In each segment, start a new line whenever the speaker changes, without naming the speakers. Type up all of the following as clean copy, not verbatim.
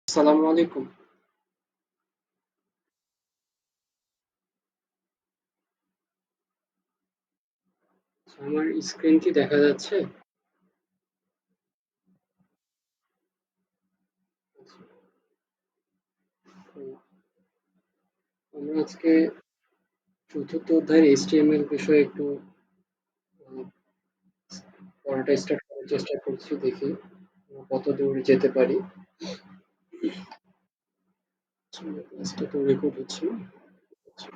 আসসালামু আলাইকুম। আমার স্ক্রিন কি দেখা যাচ্ছে? আচ্ছা, তো আমরা আজকে চতুর্থ অধ্যায়ের HTML বিষয়ে একটু আহ, পড়াটা স্টার্ট করার চেষ্টা করছি। দেখি আমরা কত দূর যেতে পারি। ক্লাসটা তো রেকর্ড হচ্ছে না। আচ্ছা,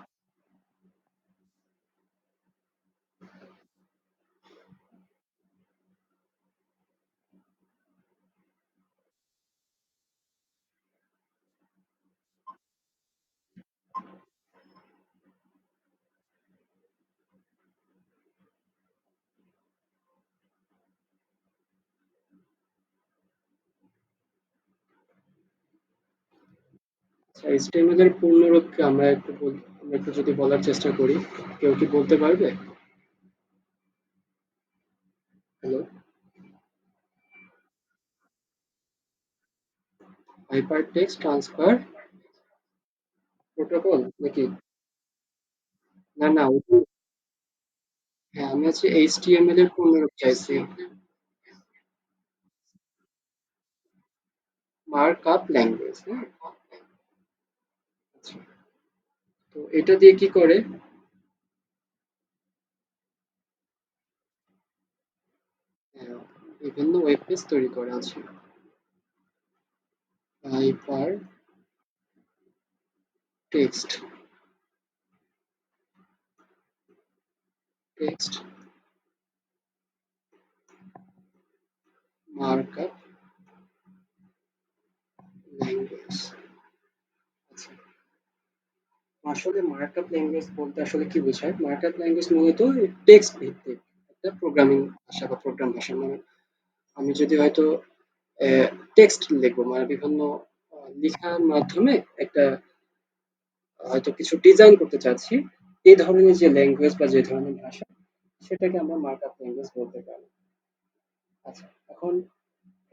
HTML এর পূর্ণরূপকে আমরা একটু যদি বলার চেষ্টা করি, কেউ কি বলতে পারবে? Hello, hyper text transfer protocol নাকি? না না, হ্যাঁ, আমি হচ্ছে HTML এর পূর্ণরূপ চাইছি। মার্ক আপ ল্যাঙ্গুয়েজ, হ্যাঁ। আচ্ছা, তো এটা দিয়ে কি করে? আহ, বিভিন্ন ওয়েব পেজ তৈরি করে আছে। Hyper text text markup language. আচ্ছা, আসলে মার্কআপ ল্যাঙ্গুয়েজ বলতে আসলে কি বোঝায়? মার্কআপ ল্যাঙ্গুয়েজ মূলত টেক্সট ভিত্তিক একটা প্রোগ্রামিং ভাষা বা প্রোগ্রাম ভাষা। মানে আমি যদি হয়তো টেক্সট লিখবো, মানে বিভিন্ন লেখার মাধ্যমে একটা হয়তো কিছু ডিজাইন করতে চাচ্ছি, এই ধরনের যে ল্যাঙ্গুয়েজ বা যে ধরনের ভাষা, সেটাকে আমরা মার্কআপ ল্যাঙ্গুয়েজ বলতে পারি। আচ্ছা, এখন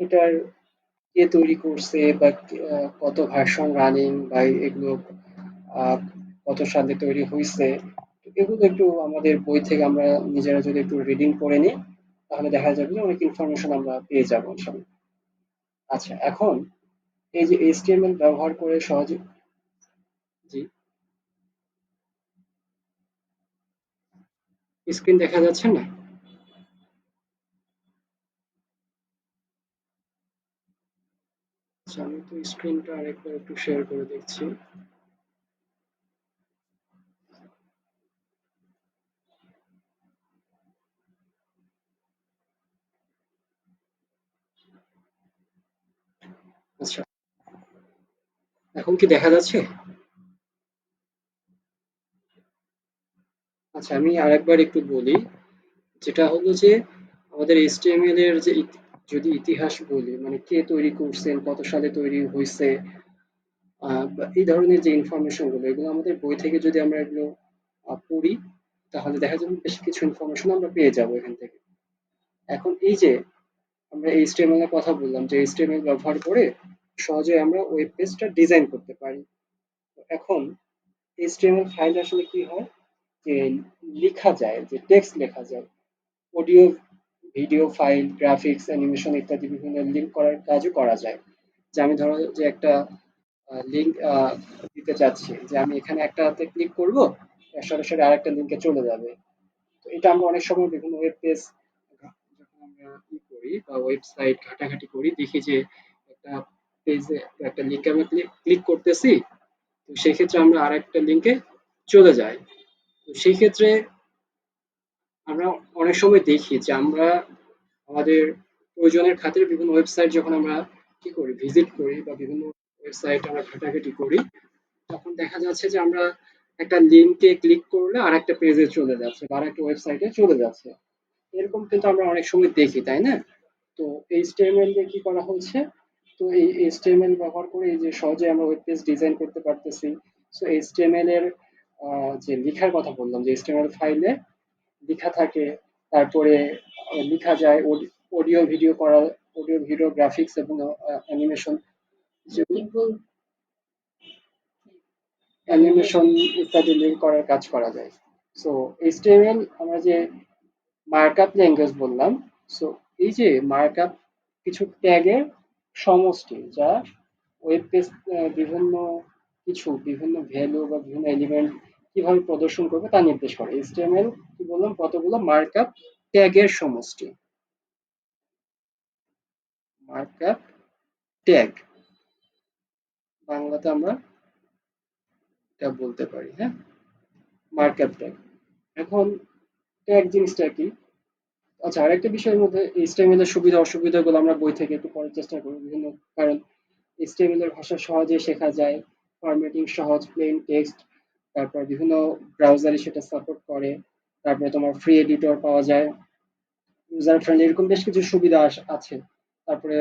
এটার কে তৈরি করছে বা কত ভার্সন রানিং বা এগুলো আহ, কত সালে তৈরি হয়েছে, এগুলো একটু আমাদের বই থেকে আমরা নিজেরা যদি একটু রিডিং করে নিই, তাহলে দেখা যাবে যে অনেক ইনফরমেশন আমরা পেয়ে যাবো ইনশাল্লাহ। আচ্ছা, এখন এই যে HTML ব্যবহার করে সহজে, জি, স্ক্রিন দেখা যাচ্ছে না? আচ্ছা, আমি তো স্ক্রিনটা আরেকবার একটু শেয়ার করে দেখছি। আচ্ছা, এখন কি দেখা যাচ্ছে? আচ্ছা, আমি আরেকবার একটু বলি। যেটা হলো যে আমাদের HTML এর যে যদি ইতিহাস বলি, মানে কে তৈরি করছেন, কত সালে তৈরি হয়েছে, বা এই ধরনের যে ইনফরমেশন গুলো, এগুলো আমাদের বই থেকে যদি আমরা এগুলো পড়ি, তাহলে দেখা যাবে বেশ কিছু ইনফরমেশন আমরা পেয়ে যাবো এখান থেকে। এখন এই যে আমরা HTML এর কথা বললাম, যে HTML ব্যবহার করে সহজে আমরা ওয়েব পেজটা ডিজাইন করতে পারি। তো এখন HTML ফাইল আসলে কি হয়, যে লেখা যায়, যে টেক্সট লেখা যায়, audio, video file, graphics, animation ইত্যাদি বিভিন্ন লিঙ্ক করার কাজও করা যায়। যে আমি ধরো যে একটা লিঙ্ক দিতে চাচ্ছি, যে আমি এখানে একটাতে ক্লিক করব, সরাসরি আরেকটা লিঙ্কে চলে যাবে। তো এটা আমরা অনেক সময় বিভিন্ন ওয়েব পেজ যখন আমরা করি বা ওয়েবসাইট ঘাটাঘাটি করি, দেখি যে একটা পেজে একটা লিঙ্কে আমরা ক্লিক করতেছি, তো সেই ক্ষেত্রে আমরা আরেকটা লিঙ্কে চলে যাই। তো সেই ক্ষেত্রে আমরা অনেক সময় দেখি যে আমরা আমাদের প্রয়োজনের খাতিরে বিভিন্ন ওয়েবসাইট যখন আমরা কি করি, ভিজিট করি বা বিভিন্ন ওয়েবসাইট আমরা ঘাটাঘাটি করি, তখন দেখা যাচ্ছে যে আমরা একটা লিঙ্কে ক্লিক করলে আর একটা পেজে চলে যাচ্ছে বা আরেকটা ওয়েবসাইটে চলে যাচ্ছে। এরকম কিন্তু আমরা অনেক সময় দেখি, তাই না? তো HTML দিয়ে কি করা হচ্ছে? তো এই HTML ব্যবহার করে এই যে সহজে আমরা ওয়েব পেজ ডিজাইন করতে পারতেছি। সো HTML এর যে লেখার কথা বললাম, যে HTML ফাইলে লেখা থাকে, তারপরে লেখা যায়, অডিও ভিডিও করা, অডিও ভিডিও গ্রাফিক্স এবং অ্যানিমেশন অ্যানিমেশন ইত্যাদি লিঙ্ক করার কাজ করা যায়। সো এইচটিএমএল আমরা যে মার্কআপ ল্যাঙ্গুয়েজ বললাম, সো এই যে মার্কআপ কিছু ট্যাগের সমষ্টি যা ওয়েব পেজ বিভিন্ন বিভিন্ন ভ্যালু বা বিভিন্ন এলিমেন্ট কিভাবে প্রদর্শন করবে তা নির্দেশ করে। এইচটিএমএল কি বললাম, কতগুলো মার্কআপ ট্যাগের সমষ্টি। মার্কআপ ট্যাগ বাংলাতে আমরা এটা বলতে পারি, হ্যাঁ, মার্কআপ ট্যাগ। এখন ট্যাগ জিনিসটা কি? আচ্ছা, আরেকটা বিষয়ের মধ্যে এইচটিএমএল এর সুবিধা অসুবিধাগুলো আমরা বই থেকে একটু পড়ার চেষ্টা করি। বিভিন্ন কারণ এইচটিএমএল এর ভাষা সহজে শেখা যায়, ফরম্যাটিং সহজ, প্লেন টেক্সট, তারপর বিভিন্ন ব্রাউজারে সেটা সাপোর্ট করে, তারপরে তোমার ফ্রি এডিটর পাওয়া যায়, ইউজার ফ্রেন্ডলি, এরকম বেশ কিছু সুবিধা আছে। তারপরে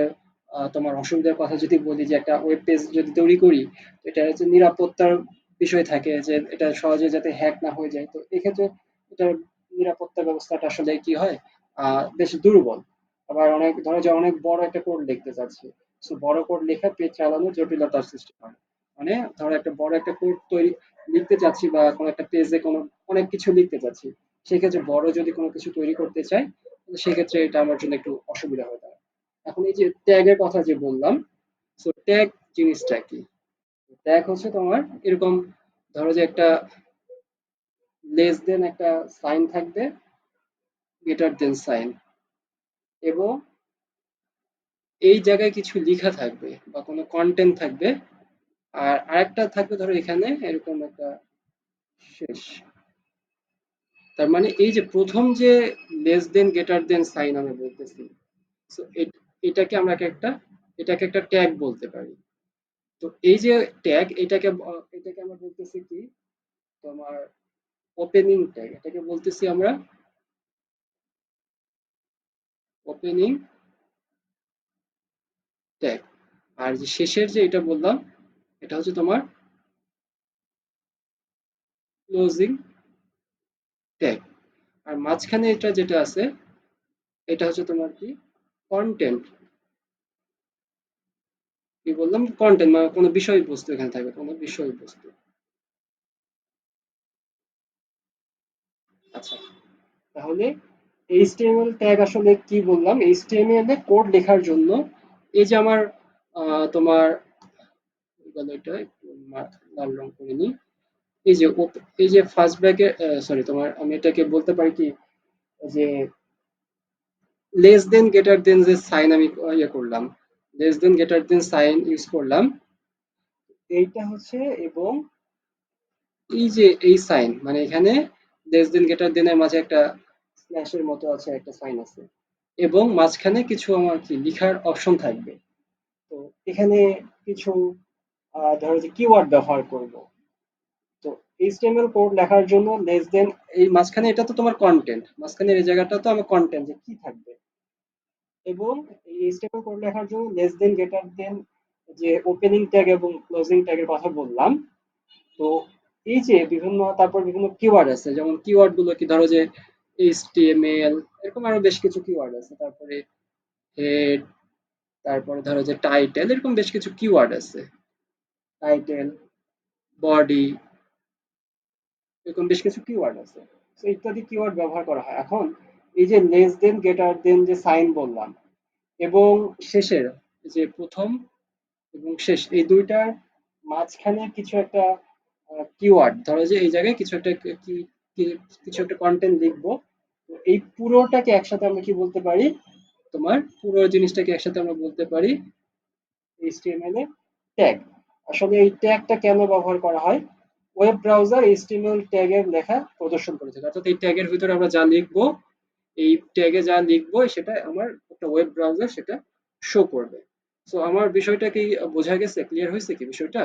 তোমার অসুবিধার কথা যদি বলি, যে একটা ওয়েব পেজ যদি তৈরি করি, এটা হচ্ছে নিরাপত্তার বিষয় থাকে, যে এটা সহজে যাতে হ্যাক না হয়ে যায়। তো এক্ষেত্রে এটার নিরাপত্তা ব্যবস্থাটা আসলে কি হয়, বেশ দুর্বল। আবার অনেক ধরো যে অনেক বড় একটা কোড লিখতে চাচ্ছি, সো বড় কোড লেখা পেজ চালানোর জটিলতার সৃষ্টি হয়। মানে ধরো একটা বড় একটা কোড তৈরি লিখতে চাচ্ছি, বা কোনো একটা পেজে কোনো অনেক কিছু লিখতে চাচ্ছি, সেক্ষেত্রে বড় যদি কোনো কিছু তৈরি করতে চাই, তাহলে সেক্ষেত্রে এটা আমার জন্য একটু অসুবিধা হয়ে দাঁড়ায়। এখন এই যে ট্যাগের কথা যে বললাম, সো ট্যাগ জিনিসটা কি? ট্যাগ হচ্ছে তোমার এরকম, ধরো যে একটা লেস দেন একটা সাইন থাকবে, গ্রেটার দেন সাইন, এবং এই জায়গায় কিছু লেখা থাকবে বা কোনো কন্টেন্ট থাকবে, আর আরেকটা থাকবে ধরো এখানে এরকম একটা শেষ। তার মানে এই যে প্রথম যে less than greater than sign আমরা বলতেছি, সো এটাকে আমরা এটাকে একটা ট্যাগ বলতে পারি। তো এই যে ট্যাগ, এটাকে আমরা বলতেছি কি, তোমার ওপেনিং ট্যাগ, এটাকে বলতেছি আমরা ওপেনিং ট্যাগ। আর যে শেষের যে এটা বললাম, এটা হচ্ছে তোমার ক্লোজিং ট্যাগ। আর মাঝখানে এটা যেটা আছে, এটা হচ্ছে তোমার কি, কন্টেন্ট। কি বললাম, কন্টেন্ট মানে কোনো বিষয়বস্তু, এখানে থাকবে কোনো বিষয়বস্তু। আচ্ছা, তাহলে এইচটিএমএল ট্যাগ আসলে কি বললাম, এইচটিএমএল এ কোড লেখার জন্য এই যে আমার তোমার এটা একটু লাল রং করে নিই। এই যে এই যে ফার্স্ট ব্র্যাকেট, সরি, তোমার আমি এটাকে বলতে পারি কি, যে লেস দেন গ্রেটার দেন যে সাইন আমি ইয়ে করলাম, less than greater than sign use করলাম, এইটা হচ্ছে, এবং এই যে এই সাইন মানে এখানে লেস দেন গ্রেটার দেন এর মাঝে একটা স্ল্যাশের মতো আছে, একটা সাইন আছে, এবং মাঝখানে কিছু আমার কি লেখার অপশন থাকবে। তো এখানে কিছু ধরো যে কিওয়ার্ড ব্যবহার করব। তো এইচটিএমএল কোড লেখার জন্য লেস দেন, এই মাঝখানে এটা তো তোমার কন্টেন্ট, মাঝখানে এই জায়গাটা তো আমার কন্টেন্ট যে কি থাকবে, এবং এই এইচটিএমএল কোড লেখার জন্য লেস দেন গ্রেটার দেন যে ওপেনিং ট্যাগ এবং ক্লোজিং ট্যাগের কথা বললাম। তো এই যে বিভিন্ন, তারপর বিভিন্ন কিওয়ার্ড আছে, যেমন কিওয়ার্ড গুলো কি, ধরো যে এইচটিএমএল, এরকম আরো বেশ কিছু কিওয়ার্ড আছে, তারপরে হেড, তারপরে ধরো যে টাইটেল, এরকম বেশ কিছু কিওয়ার্ড আছে, টাইটেল, বডি, এরকম বেশ কিছু কিওয়ার্ড আছে। তো ইত্যাদি কিওয়ার্ড ব্যবহার করা হয়। এখন এই যে লেস দেন গ্রেটার দেন যে সাইন বললাম, এবং শেষের যে প্রথম এবং শেষ, এই দুইটার মাঝখানে কিছু একটা কিওয়ার্ড, ধরো যে এই জায়গায় কিছু একটা কিছু একটা কন্টেন্ট লিখবো, তো এই পুরোটাকে একসাথে আমরা কি বলতে পারি, তোমার পুরো জিনিসটাকে একসাথে আমরা বলতে পারি এইচটিএমএল এর ট্যাগ। আসলে এই ট্যাগটা কেন ব্যবহার করা হয়, ওয়েব ব্রাউজার এইচটিএমএল ট্যাগের লেখা প্রদর্শন করে থাকে, অর্থাৎ এই ট্যাগের ভিতরে আমরা যা লিখবো, এই ট্যাগে যা লিখবো সেটা আমার একটা ওয়েব ব্রাউজার সেটা শো করবে। সো আমার বিষয়টা কি বোঝা গেছে, ক্লিয়ার হয়েছে কি বিষয়টা?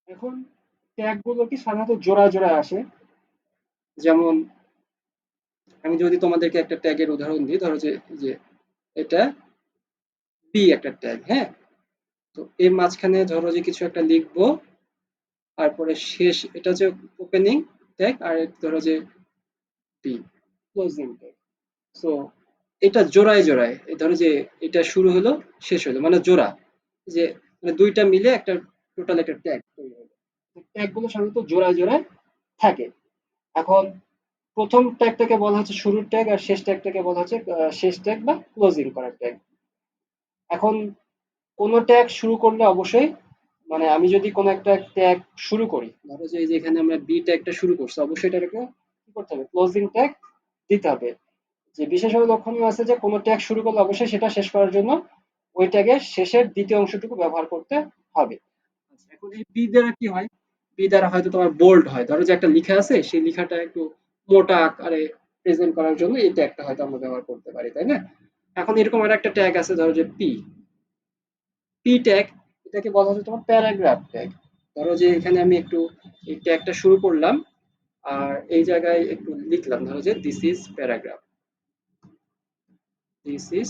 এখন ট্যাগ গুলো কি সাধারণত জোড়া জোড়া আসে, যেমন আমি যদি তোমাদেরকে একটা ট্যাগের উদাহরণ দিই, ধরো যে যে এটা বি একটা ট্যাগ, হ্যাঁ, তো এর মাঝখানে ধরো যে কিছু একটা লিখবো, তারপরে শেষ এটা হচ্ছে ওপেনিং ট্যাগ, আর ধরো যে বি ক্লোজিং ট্যাগ। সো এটা জোড়ায় জোড়ায় ধরো যে এটা শুরু হলো শেষ হলো মানে জোড়া, যে মানে দুইটা মিলে একটা টোটাল একটা ট্যাগ তৈরি হলো। ট্যাগ গুলো সাধারণত জোড়ায় জোড়ায় থাকে। এখন প্রথম ট্যাগটাকে বলা হচ্ছে শুরুর ট্যাগ, আর শেষ ট্যাগটাকে বলা হচ্ছে শেষ ট্যাগ বা ক্লোজিং করার ট্যাগ। এখন কোন ট্যাগ শুরু করলে অবশ্যই, মানে আমি যদি কোনো একটা ট্যাগ শুরু করি, ধরো যে এই যে এখানে আমরা বি ট্যাগটা শুরু করছি, অবশ্যই এটাকে কি করতে হবে, ক্লোজিং ট্যাগ দিতে হবে। যে বিশেষভাবে লক্ষণীয় আছে যে কোনো ট্যাগ শুরু করলে অবশ্যই সেটা শেষ করার জন্য ওই ট্যাগের শেষের দ্বিতীয় অংশটুকু ব্যবহার করতে হবে। আচ্ছা, এখন এই বি দ্বারা কি হয়, বি দ্বারা হয়তো তোমার বোল্ড হয়, ধরো যে একটা লেখা আছে সেই লেখাটা একটু মোটা আকারে প্রেজেন্ট করার জন্য এই ট্যাগটা হয়তো আমরা ব্যবহার করতে পারি, তাই না? এখন এরকম আর একটা ট্যাগ আছে, ধরো যে পি, পি ট্যাগ, এটাকে বলা হচ্ছে তোমার প্যারাগ্রাফ ট্যাগ। ধরো যে এখানে আমি একটু এই ট্যাগটা শুরু করলাম, আর এই জায়গায় একটু লিখলাম, ধরো যে this is paragraph, this is,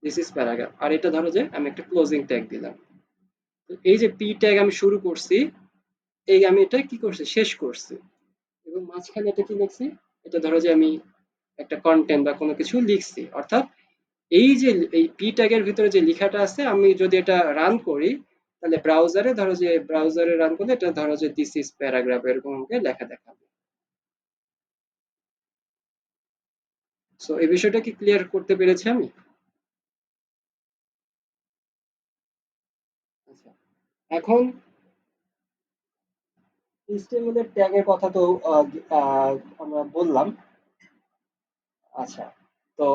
this is paragraph, আর এটা ধরো যে আমি একটা ক্লোজিং ট্যাগ দিলাম। তো এই যে পি ট্যাগ আমি শুরু করছি, এই আমি এটা কি করছি, শেষ করছি, এবং মাঝখানে এটা কি লিখছি, এটা ধরো যে আমি একটা কন্টেন্ট বা কোনো কিছু লিখছি, অর্থাৎ এই যে এই পি ট্যাগের ভিতরে যে লেখাটা আছে, আমি যদি এটা রান করি, তাহলে ব্রাউজারে, ধরো যে ব্রাউজারে রান করলে এটা ধরো যে দিস ইজ প্যারাগ্রাফ এরকম আমাকে লেখা দেখাবে। সো এই বিষয়টা কি ক্লিয়ার করতে পেরেছি আমি? আচ্ছা, এখন HTML এর ট্যাগের কথা তো আমরা বললাম। আচ্ছা, তো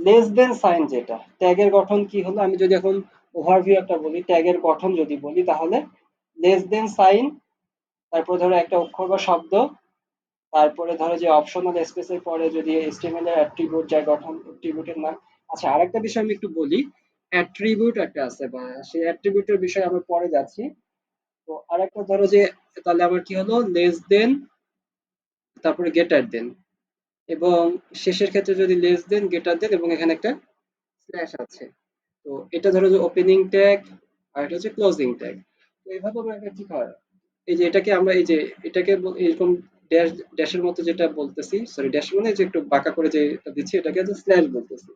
লেস দেন সাইন, যেটা ট্যাগের গঠন কি হলো, আমি যদি এখন ওভারভিউ একটা বলি, ট্যাগের গঠন যদি বলি, তাহলে লেস দেন সাইন, তারপর ধরো একটা অক্ষর বা শব্দ, তারপরে ধরো যে অপশনাল স্পেসের পরে যদি HTML এর অ্যাট্রিবিউট যার গঠন, অ্যাট্রিবিউটের নাম। আচ্ছা, আরেকটা বিষয় আমি একটু বলি, অ্যাট্রিবিউট একটা আছে, বা সেই অ্যাট্রিবিউটের বিষয়ে আমরা পরে যাচ্ছি। তো আরেকটা ধরো যে, তাহলে আমার কি হলো, লেস দেন, তারপরে গেটার দেন, এবং শেষের ক্ষেত্রে যদি লেস দেন, গেটার দেন, এবং এখানে একটা স্ল্যাশ আছে। তো এটা ধরো যে ওপেনিং ট্যাগ, আর এটা হচ্ছে ক্লোজিং ট্যাগ। তো এইভাবে আমরা একটা কি হয়, এই যে এটাকে আমরা এই যে এটাকে এরকম ড্যাশ, ড্যাশের মতো যেটা বলতেছি, সরি ড্যাশ মানে যে একটু বাঁকা করে যে দিচ্ছি, এটাকে হচ্ছে স্ল্যাশ বলতেছি।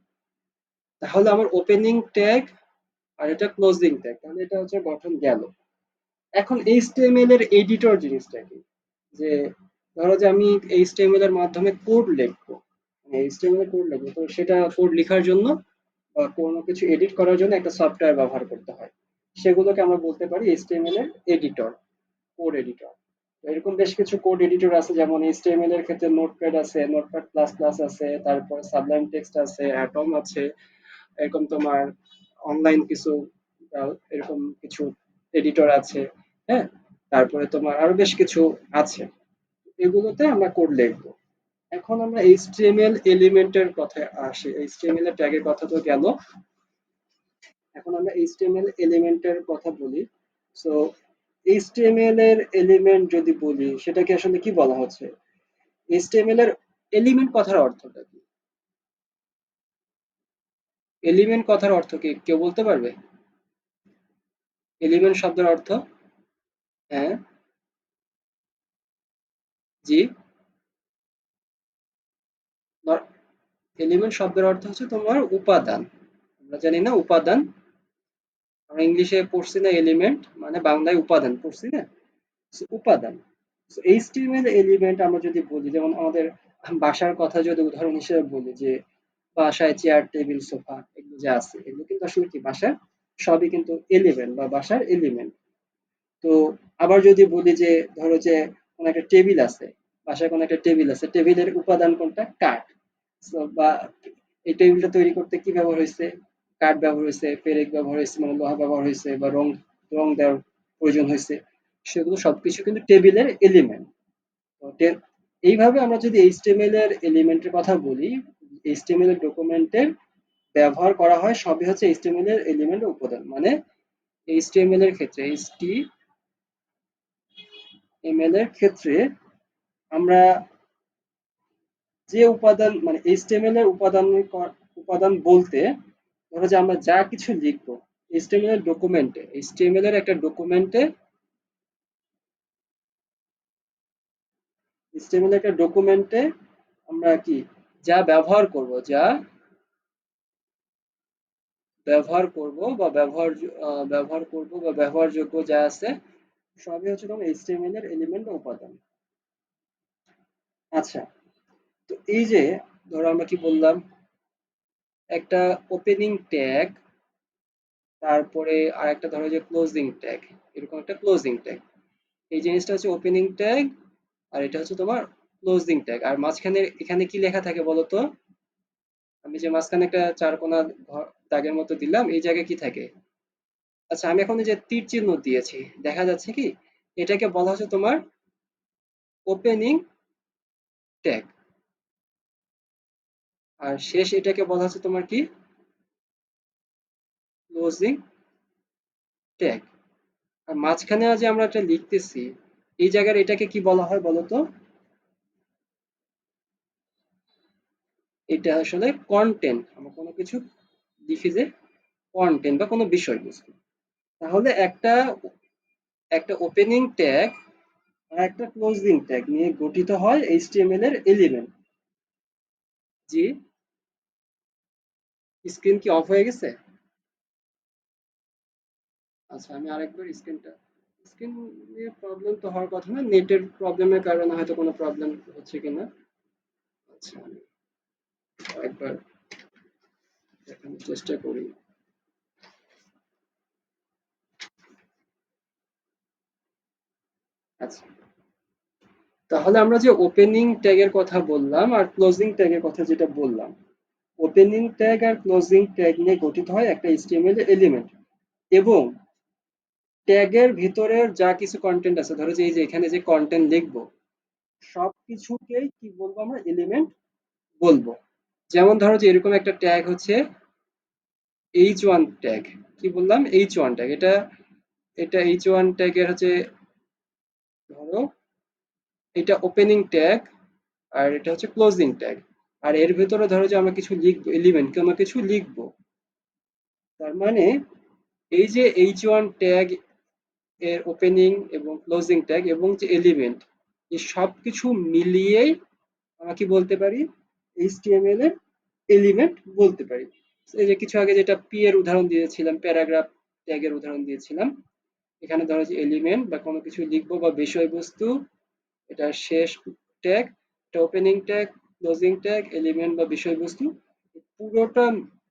তাহলে আমার ওপেনিং ট্যাগ আর এটা ক্লোজিং ট্যাগ, তাহলে এটা হচ্ছে গঠন গেল। এখন HTML এর এডিটর জিনিসটা কি, যে ধরো যে আমি HTML এর মাধ্যমে কোড লিখবো, মানে HTML এর কোড লিখবো, তো সেটা কোড লেখার জন্য বা কোনো কিছু এডিট করার জন্য একটা সফটওয়্যার ব্যবহার করতে হয়, সেগুলোকে আমরা বলতে পারি HTML এর এডিটর, কোড এডিটর। এরকম বেশ কিছু কোড এডিটর আছে, যেমন HTML এর ক্ষেত্রে নোটপ্যাড আছে, নোটপ্যাড প্লাস প্লাস আছে, তারপর সাবলাইম টেক্সট আছে, অ্যাটম আছে, এরকম তোমার অনলাইন কিছু এরকম কিছু এডিটর আছে, হ্যাঁ, তারপরে তোমার আরো বেশ কিছু আছে, এগুলোতে আমরা কোড লিখবো। এখন আমরা HTML এলিমেন্টের কথায় আসি, HTML এর ট্যাগের কথা তো গেল, এখন আমরা HTML এলিমেন্টের কথা বলি। সো HTML এর এলিমেন্ট যদি বলি, সেটাকে আসলে কি বলা হচ্ছে, HTML এর এলিমেন্ট কথার অর্থটা কি, এলিমেন্ট কথার অর্থ কি কেউ বলতে পারবে? এলিমেন্ট শব্দের অর্থ? হ্যাঁ, জি, এলিমেন্ট শব্দের অর্থ হচ্ছে তোমার উপাদান। আমরা জানি না উপাদান, আমরা ইংলিশে পড়ছি না এলিমেন্ট, মানে বাংলায় উপাদান পড়ছি না, So, উপাদান। HTML এলিমেন্ট আমরা যদি বলি, যেমন আমাদের বাসার কথা যদি উদাহরণ হিসেবে বলি, যে বাসায় চেয়ার টেবিল সোফা এগুলো যে আছে, এগুলো কিন্তু আসলে কি বাসার সবই কিন্তু এলিমেন্ট বা বাসার এলিমেন্ট। তো আবার যদি বলি যে, ধরো যে কোনো একটা টেবিল আছে, বাসায় কোনো একটা টেবিল আছে, টেবিলের উপাদান কোনটা, কাঠ। বা এই টেবিলটা তৈরি করতে কি ব্যবহার হয়েছে, কাঠ ব্যবহার হয়েছে, পেরেক ব্যবহার হয়েছে, মানে লোহা ব্যবহার হয়েছে, বা রং রং দেওয়ার প্রয়োজন হয়েছে, সেগুলো সবকিছু কিন্তু টেবিলের এলিমেন্ট। এইভাবে আমরা যদি HTML এর এলিমেন্টের কথা বলি, HTML এর ডকুমেন্টের ব্যবহার করা হয় সবই হচ্ছে HTML এর এলিমেন্ট উপাদান, মানে HTML এর ক্ষেত্রে, HTML এর ক্ষেত্রে আমরা যে উপাদান, মানে HTML এর উপাদান, উপাদান বলতে ধরো যে আমরা যা কিছু লিখবো HTML এর ডকুমেন্টে, HTML এর একটা ডকুমেন্টে, HTML একটা ডকুমেন্টে আমরা কি যা ব্যবহার করব, যা ব্যবহার করব বা ব্যবহারযোগ্য যা আছে সবই হচ্ছে তোমার HTML এর এলিমেন্ট বা উপাদান। আচ্ছা, তো এই যে ধরো আমরা কি বললাম, একটা ওপেনিং ট্যাগ, তারপরে আরেকটা ধরো যে ক্লোজিং ট্যাগ, এরকম একটা ক্লোজিং ট্যাগ। এই জিনিসটা হচ্ছে ওপেনিং ট্যাগ, আর এটা হচ্ছে তোমার ক্লোজিং ট্যাগ। আর মাঝখানে এখানে কি লেখা থাকে বলো তো? আমি যে মাঝখানে একটা চারকোনা দাগের মতো দিলাম, এই জায়গায় কি থাকে? আচ্ছা, আমি এখন এই যে তীর চিহ্ন দিয়েছি, দেখা যাচ্ছে কি? এটাকে বলা হচ্ছে তোমার ওপেনিং ট্যাগ, আর শেষ এটাকে বলা হচ্ছে তোমার কি? Closing tag. আর মাঝখানে যে আমরা এটা লিখতেছি, এই জায়গার এটাকে কি বলা হয় বলো তো? এটা আসলে কন্টেন্ট। আমরা কোনো কিছু লিখি যে কন্টেন্ট বা কোনো বিষয়বস্তু। তাহলে একটা একটা ওপেনিং ট্যাগ আর একটা ক্লোজিং ট্যাগ নিয়ে গঠিত হয় এইচটিএমএল এর এলিমেন্ট। জি, স্ক্রিন কি অফ হয়ে গেছে? আচ্ছা, আমি আরেকবার স্ক্রিন নিয়ে প্রবলেম তো হওয়ার কথা না, নেটের প্রবলেমের কারণে হয়তো কোনো প্রবলেম হচ্ছে কিনা। আচ্ছা, আমি আরেকবার দেখানোর চেষ্টা করি। আচ্ছা, তাহলে আমরা যে ওপেনিং ট্যাগের কথা বললাম আর ক্লোজিং ট্যাগের কথা যেটা বললাম, ওপেনিং ট্যাগ আর ক্লোজিং ট্যাগ নিয়ে গঠিত হয় একটা এইচটিএমএল এলিমেন্ট, এবং ট্যাগের ভিতরের যা কিছু কন্টেন্ট আছে, ধরো যে এই যে এখানে যে কন্টেন্ট লিখবো, সবকিছুকেই কি বলবো আমরা? এলিমেন্ট বলবো। যেমন ধরো যে এরকম একটা ট্যাগ হচ্ছে h1 ট্যাগ। কি বললাম? h1 tag. এটা এটা h1 ট্যাগের হচ্ছে, ধরো এটা ওপেনিং ট্যাগ আর এটা হচ্ছে ক্লোজিং ট্যাগ। আর এর ভেতরে ধরো যে আমরা কিছু লিখবো, এলিমেন্ট কোনো কিছু লিখবো, তার মানে এই যে h1 ট্যাগ এর ওপেনিং এবং ক্লোজিং ট্যাগ এবং যে এলিমেন্ট, এই সব কিছু মিলিয়েই আমরা কি বলতে পারি? এইচটিএমএল এর এলিমেন্ট বলতে পারি। এই যে কিছু আগে যেটা পি এর উদাহরণ দিয়েছিলাম, প্যারাগ্রাফ ট্যাগের উদাহরণ দিয়েছিলাম, এখানে ধরো যে এলিমেন্ট বা কোনো কিছু লিখবো বা বিষয়বস্তু, এটা শেষ ট্যাগ, এটা opening tag, closing tag, element বা বিষয়বস্তু, পুরোটা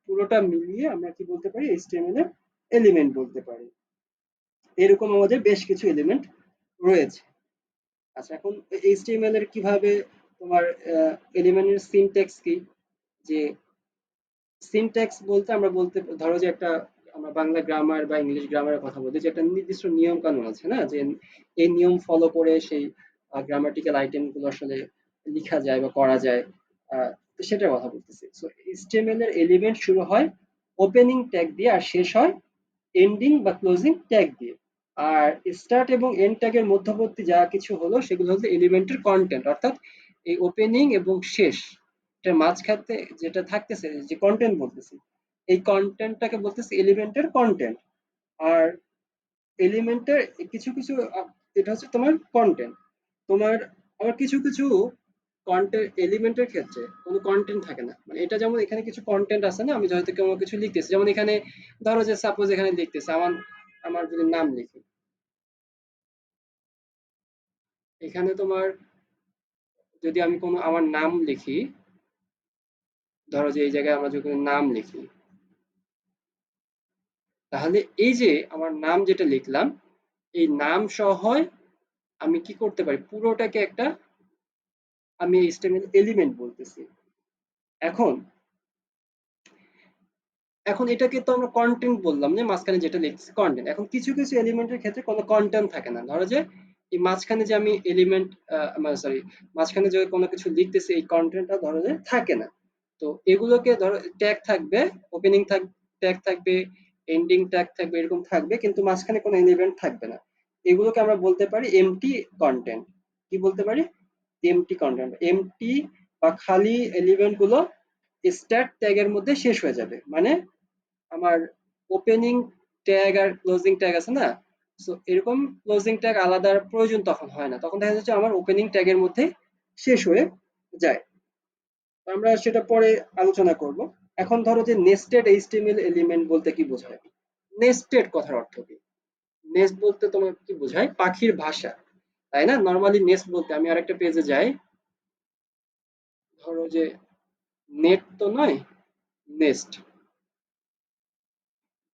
পুরোটা মিলিয়ে আমরা কি বলতে পারি? এইচটিএমএল এর এলিমেন্ট বলতে পারি। এরকম আমাদের বেশ কিছু এলিমেন্ট রয়েছে। আচ্ছা, এখন এইচটিএমএল এর কিভাবে তোমার এলিমেন্টের সিনট্যাক্স কি? যে সিনট্যাক্স বলতে আমরা বলতে ধরো যে একটা, আমরা বাংলা গ্রামার বা ইংলিশ গ্রামারের কথা বলতে, যে একটা নির্দিষ্ট নিয়ম কানুন আছে না, যে এই নিয়ম ফলো করে সেই গ্রামাটিক্যাল আইটেম গুলো আসলে লিখা যায় বা করা যায়, তো সেটার কথা বলতেছি। সো এইচটিএমএল এর এলিমেন্ট শুরু হয় ওপেনিং ট্যাগ দিয়ে আর শেষ হয় এন্ডিং বা ক্লোজিং ট্যাগ দিয়ে। আর স্টার্ট এবং এন্ড ট্যাগের মধ্যবর্তী যা কিছু হলো সেগুলো হচ্ছে এলিমেন্টের কন্টেন্ট, অর্থাৎ এই ওপেনিং এবং শেষ এটার মাঝখানে যেটা থাকতেছে, যে কন্টেন্ট বলতেছি, এই কন্টেন্টটাকে বলতেছি এলিমেন্টের কন্টেন্ট। আর এলিমেন্টের কিছু কিছু এটা হচ্ছে তোমার কন্টেন্ট। তোমার আবার কিছু কিছু কন্টেন্ট এলিমেন্টের ক্ষেত্রে কোনো কন্টেন্ট থাকে না, মানে এটা যেমন এখানে কিছু কন্টেন্ট আছে না, আমি হয়তো কোনো কিছু লিখতেছি, যেমন এখানে ধরো যে সাপোজ এখানে লিখতেছে আমার আমার যদি নাম লিখি, এখানে তোমার যদি আমি কোনো আমার নাম লিখি, ধরো যে এই জায়গায় আমরা যদি নাম লিখি, তাহলে এই যে আমার নাম যেটা লিখলাম, এই নাম সহ আমি কি করতে পারি? পুরোটাকে একটা আমি এইচটিএমএল এলিমেন্ট বলতেছি। এখন এখন এটাকে তো আমরা কন্টেন্ট বললাম, যে মাঝখানে যেটা লিখছি কন্টেন্ট। এখন কিছু কিছু এলিমেন্টের ক্ষেত্রে কোনো কন্টেন্ট থাকে না, ধরো যে এই মাঝখানে যে আমি এলিমেন্ট, সরি, মাঝখানে যে কোনো কিছু লিখতেছি, এই কন্টেন্টটা ধরো যে থাকে না। তো এগুলোকে ধরো ট্যাগ থাকবে, ওপেনিং ট্যাগ থাকবে, এন্ডিং ট্যাগ থাকবে, এরকম থাকবে, কিন্তু মাঝখানে কোনো এলিমেন্ট থাকবে না। এগুলোকে আমরা বলতে পারি এমটি কন্টেন্ট। কি বলতে পারি? MT content. এমটি বা খালি এলিমেন্ট গুলো স্টার্ট ট্যাগের মধ্যে শেষ হয়ে যাবে, মানে আমার ওপেনিং ট্যাগ আর ক্লোজিং ট্যাগ আছে না, সো এরকম ক্লোজিং ট্যাগ আলাদা প্রয়োজন তখন হয় না, তখন দেখা যাচ্ছে আমার ওপেনিং ট্যাগের মধ্যে শেষ হয়ে যায়। আমরা সেটা পরে আলোচনা করব। এখন ধরো যে নেস্টেড এইচটিএমএল এলিমেন্ট বলতে কি বোঝায়? নেস্টেড কথার অর্থ কি? নেস্ট বলতে তোমার কি বোঝায়? পাখির ভাষা, তাই না? নরমালি নেস্ট বলতে আমি আরেকটা পেজে যাই, ধরো যে নেট তো নয়, নেস্ট,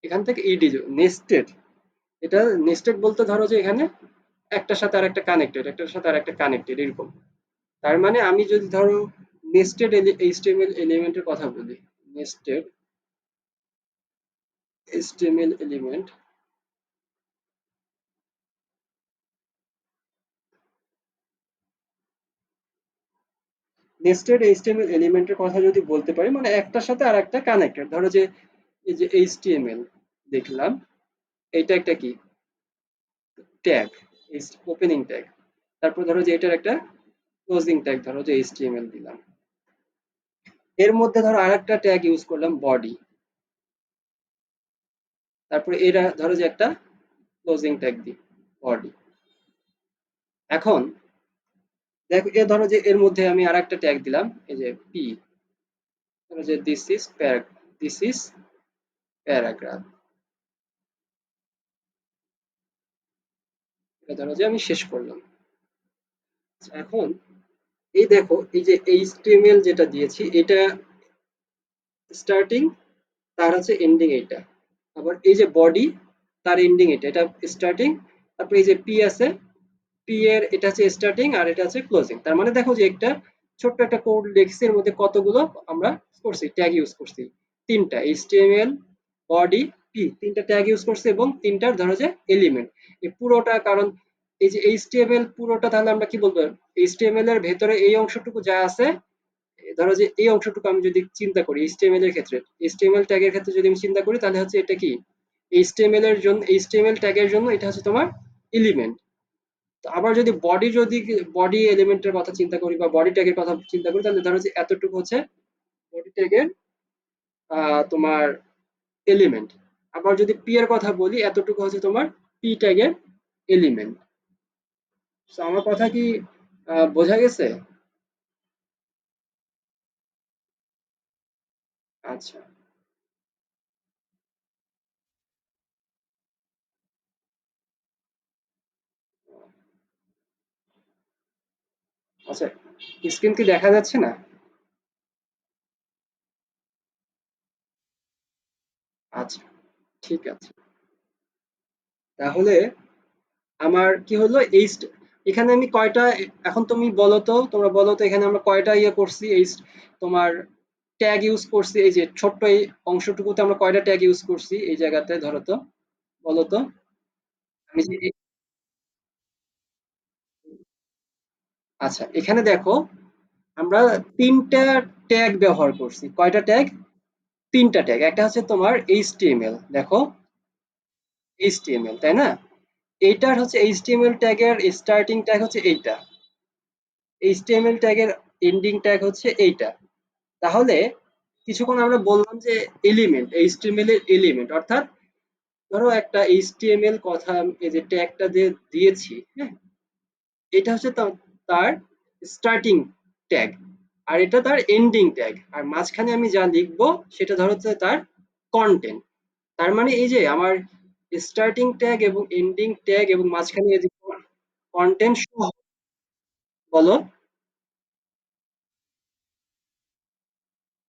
এখান থেকে ইডি নেস্টেড, এটা নেস্টেড বলতে ধরো যে এখানে একটার সাথে আর একটা কানেক্টেড, একটার সাথে আর একটা কানেক্টেড এরকম। তার মানে আমি যদি ধরো নেস্টেড এইচটিএমএল এলিমেন্টের কথা বলি, nested HTML element, nested HTML এলিমেন্টের কথা যদি বলতে পারি, মানে একটার সাথে আর একটা কানেক্টেড। ধরো যে এই যে এইচটিএমএল দেখলাম, এইটা একটা কি ট্যাগ, ওপেনিং ট্যাগ। তারপর ধরো যে এটার একটা ক্লোজিং ট্যাগ, ধরো যে এইচটিএমএল দিলাম। এর মধ্যে ধরো আরেকটা ট্যাগ ইউজ করলাম বডি, তারপরে এরা ধরো যে একটা ক্লোজিং ট্যাগ দিই বডি। এখন দেখো এ ধরো যে এর মধ্যে আমি আরেকটা ট্যাগ দিলাম, এই যে পি, ধরো যে দিস ইজ প্যারাগ্রাফ। এটা ধরো যে আমি শেষ করলাম। এখন এই দেখো এই যে এইচটিএমএল যেটা দিয়েছি, এটা স্টার্টিং, তার হচ্ছে এন্ডিং এইটা। আবার এই যে বডি, তার এন্ডিং এটা, এটা স্টার্টিং। তারপর এই যে পি আছে, পি এর এটা হচ্ছে স্টার্টিং আর এটা হচ্ছে ক্লোজিং। তার মানে দেখো যে একটা ছোট্ট একটা কোড লিখছি, এর মধ্যে কতগুলো আমরা করছি ট্যাগ ইউজ করছি, তিনটা, এইচটিএমএল, বডি, পি, তিনটা ট্যাগ ইউজ করছি এবং তিনটার ধরো যে এলিমেন্ট। এই পুরোটা, কারণ এই যে এইচটিএমএল পুরোটা, তাহলে আমরা কি বলবো, এইচটিএমএল এর ভেতরে এই অংশটুকু যা আছে, ধরো যে এই অংশটুকু আমি যদি চিন্তা করি এইচটিএমএল এর ক্ষেত্রে, এইচটিএমএল ট্যাগের ক্ষেত্রে যদি আমি চিন্তা করি, তাহলে হচ্ছে এটা কি এইচটিএমএল এর জন্য, এইচটিএমএল ট্যাগের জন্য এটা হচ্ছে তোমার এলিমেন্ট। তো আবার যদি বডি এলিমেন্টের কথা চিন্তা করি বা বডি ট্যাগের কথা চিন্তা করি, তাহলে ধরো যে এতটুকু হচ্ছে বডি ট্যাগের তোমার এলিমেন্ট। আবার যদি পি এর কথা বলি, এতটুকু হচ্ছে তোমার পি ট্যাগের এলিমেন্ট। তো আমার কথা কি বোঝা গেছে? আচ্ছা, আচ্ছা, স্ক্রিন কি দেখা যাচ্ছে না? আচ্ছা, ঠিক আছে। তাহলে আমার কি হলো, এখানে আমি কয়টা, এখন তুমি বলো তো, তোমরা বলো তো এখানে আমরা কয়টা ইয়ে করছি, এই তোমার ট্যাগ ইউজ করছি, এই যে ছোট্ট এই অংশটুকুতে আমরা কয়টা ট্যাগ ইউজ করছি এই জায়গাতে, ধরো তো, বলো তো। আমি যে আচ্ছা, এখানে দেখো আমরা তিনটা ট্যাগ ব্যবহার করছি। কয়টা ট্যাগ? তিনটা ট্যাগ। একটা হচ্ছে তোমার এইচটিএমএল, দেখো এইচটিএমএল, তাই না? এইটার হচ্ছে এইচটিএমএল ট্যাগের স্টার্টিং ট্যাগ হচ্ছে এইটা, এইচটিএমএল ট্যাগের এন্ডিং ট্যাগ হচ্ছে এইটা। তাহলে কিছুক্ষণ আমরা বললাম যে এলিমেন্ট, এইচটিএমএল এর এলিমেন্ট, অর্থাৎ ধরো একটা এইচটিএমএল কথা, এই যে ট্যাগটা যে দিয়েছি, হ্যাঁ, এটা হচ্ছে তার স্টার্টিং ট্যাগ, আর এটা তার এন্ডিং ট্যাগ, আর মাঝখানে আমি যা লিখবো সেটা ধরো হচ্ছে তার কন্টেন্ট। তার মানে এই যে আমার স্টার্টিং ট্যাগ এবং এন্ডিং ট্যাগ এবং মাঝখানে এই যে কন্টেন্ট সহ, বলো।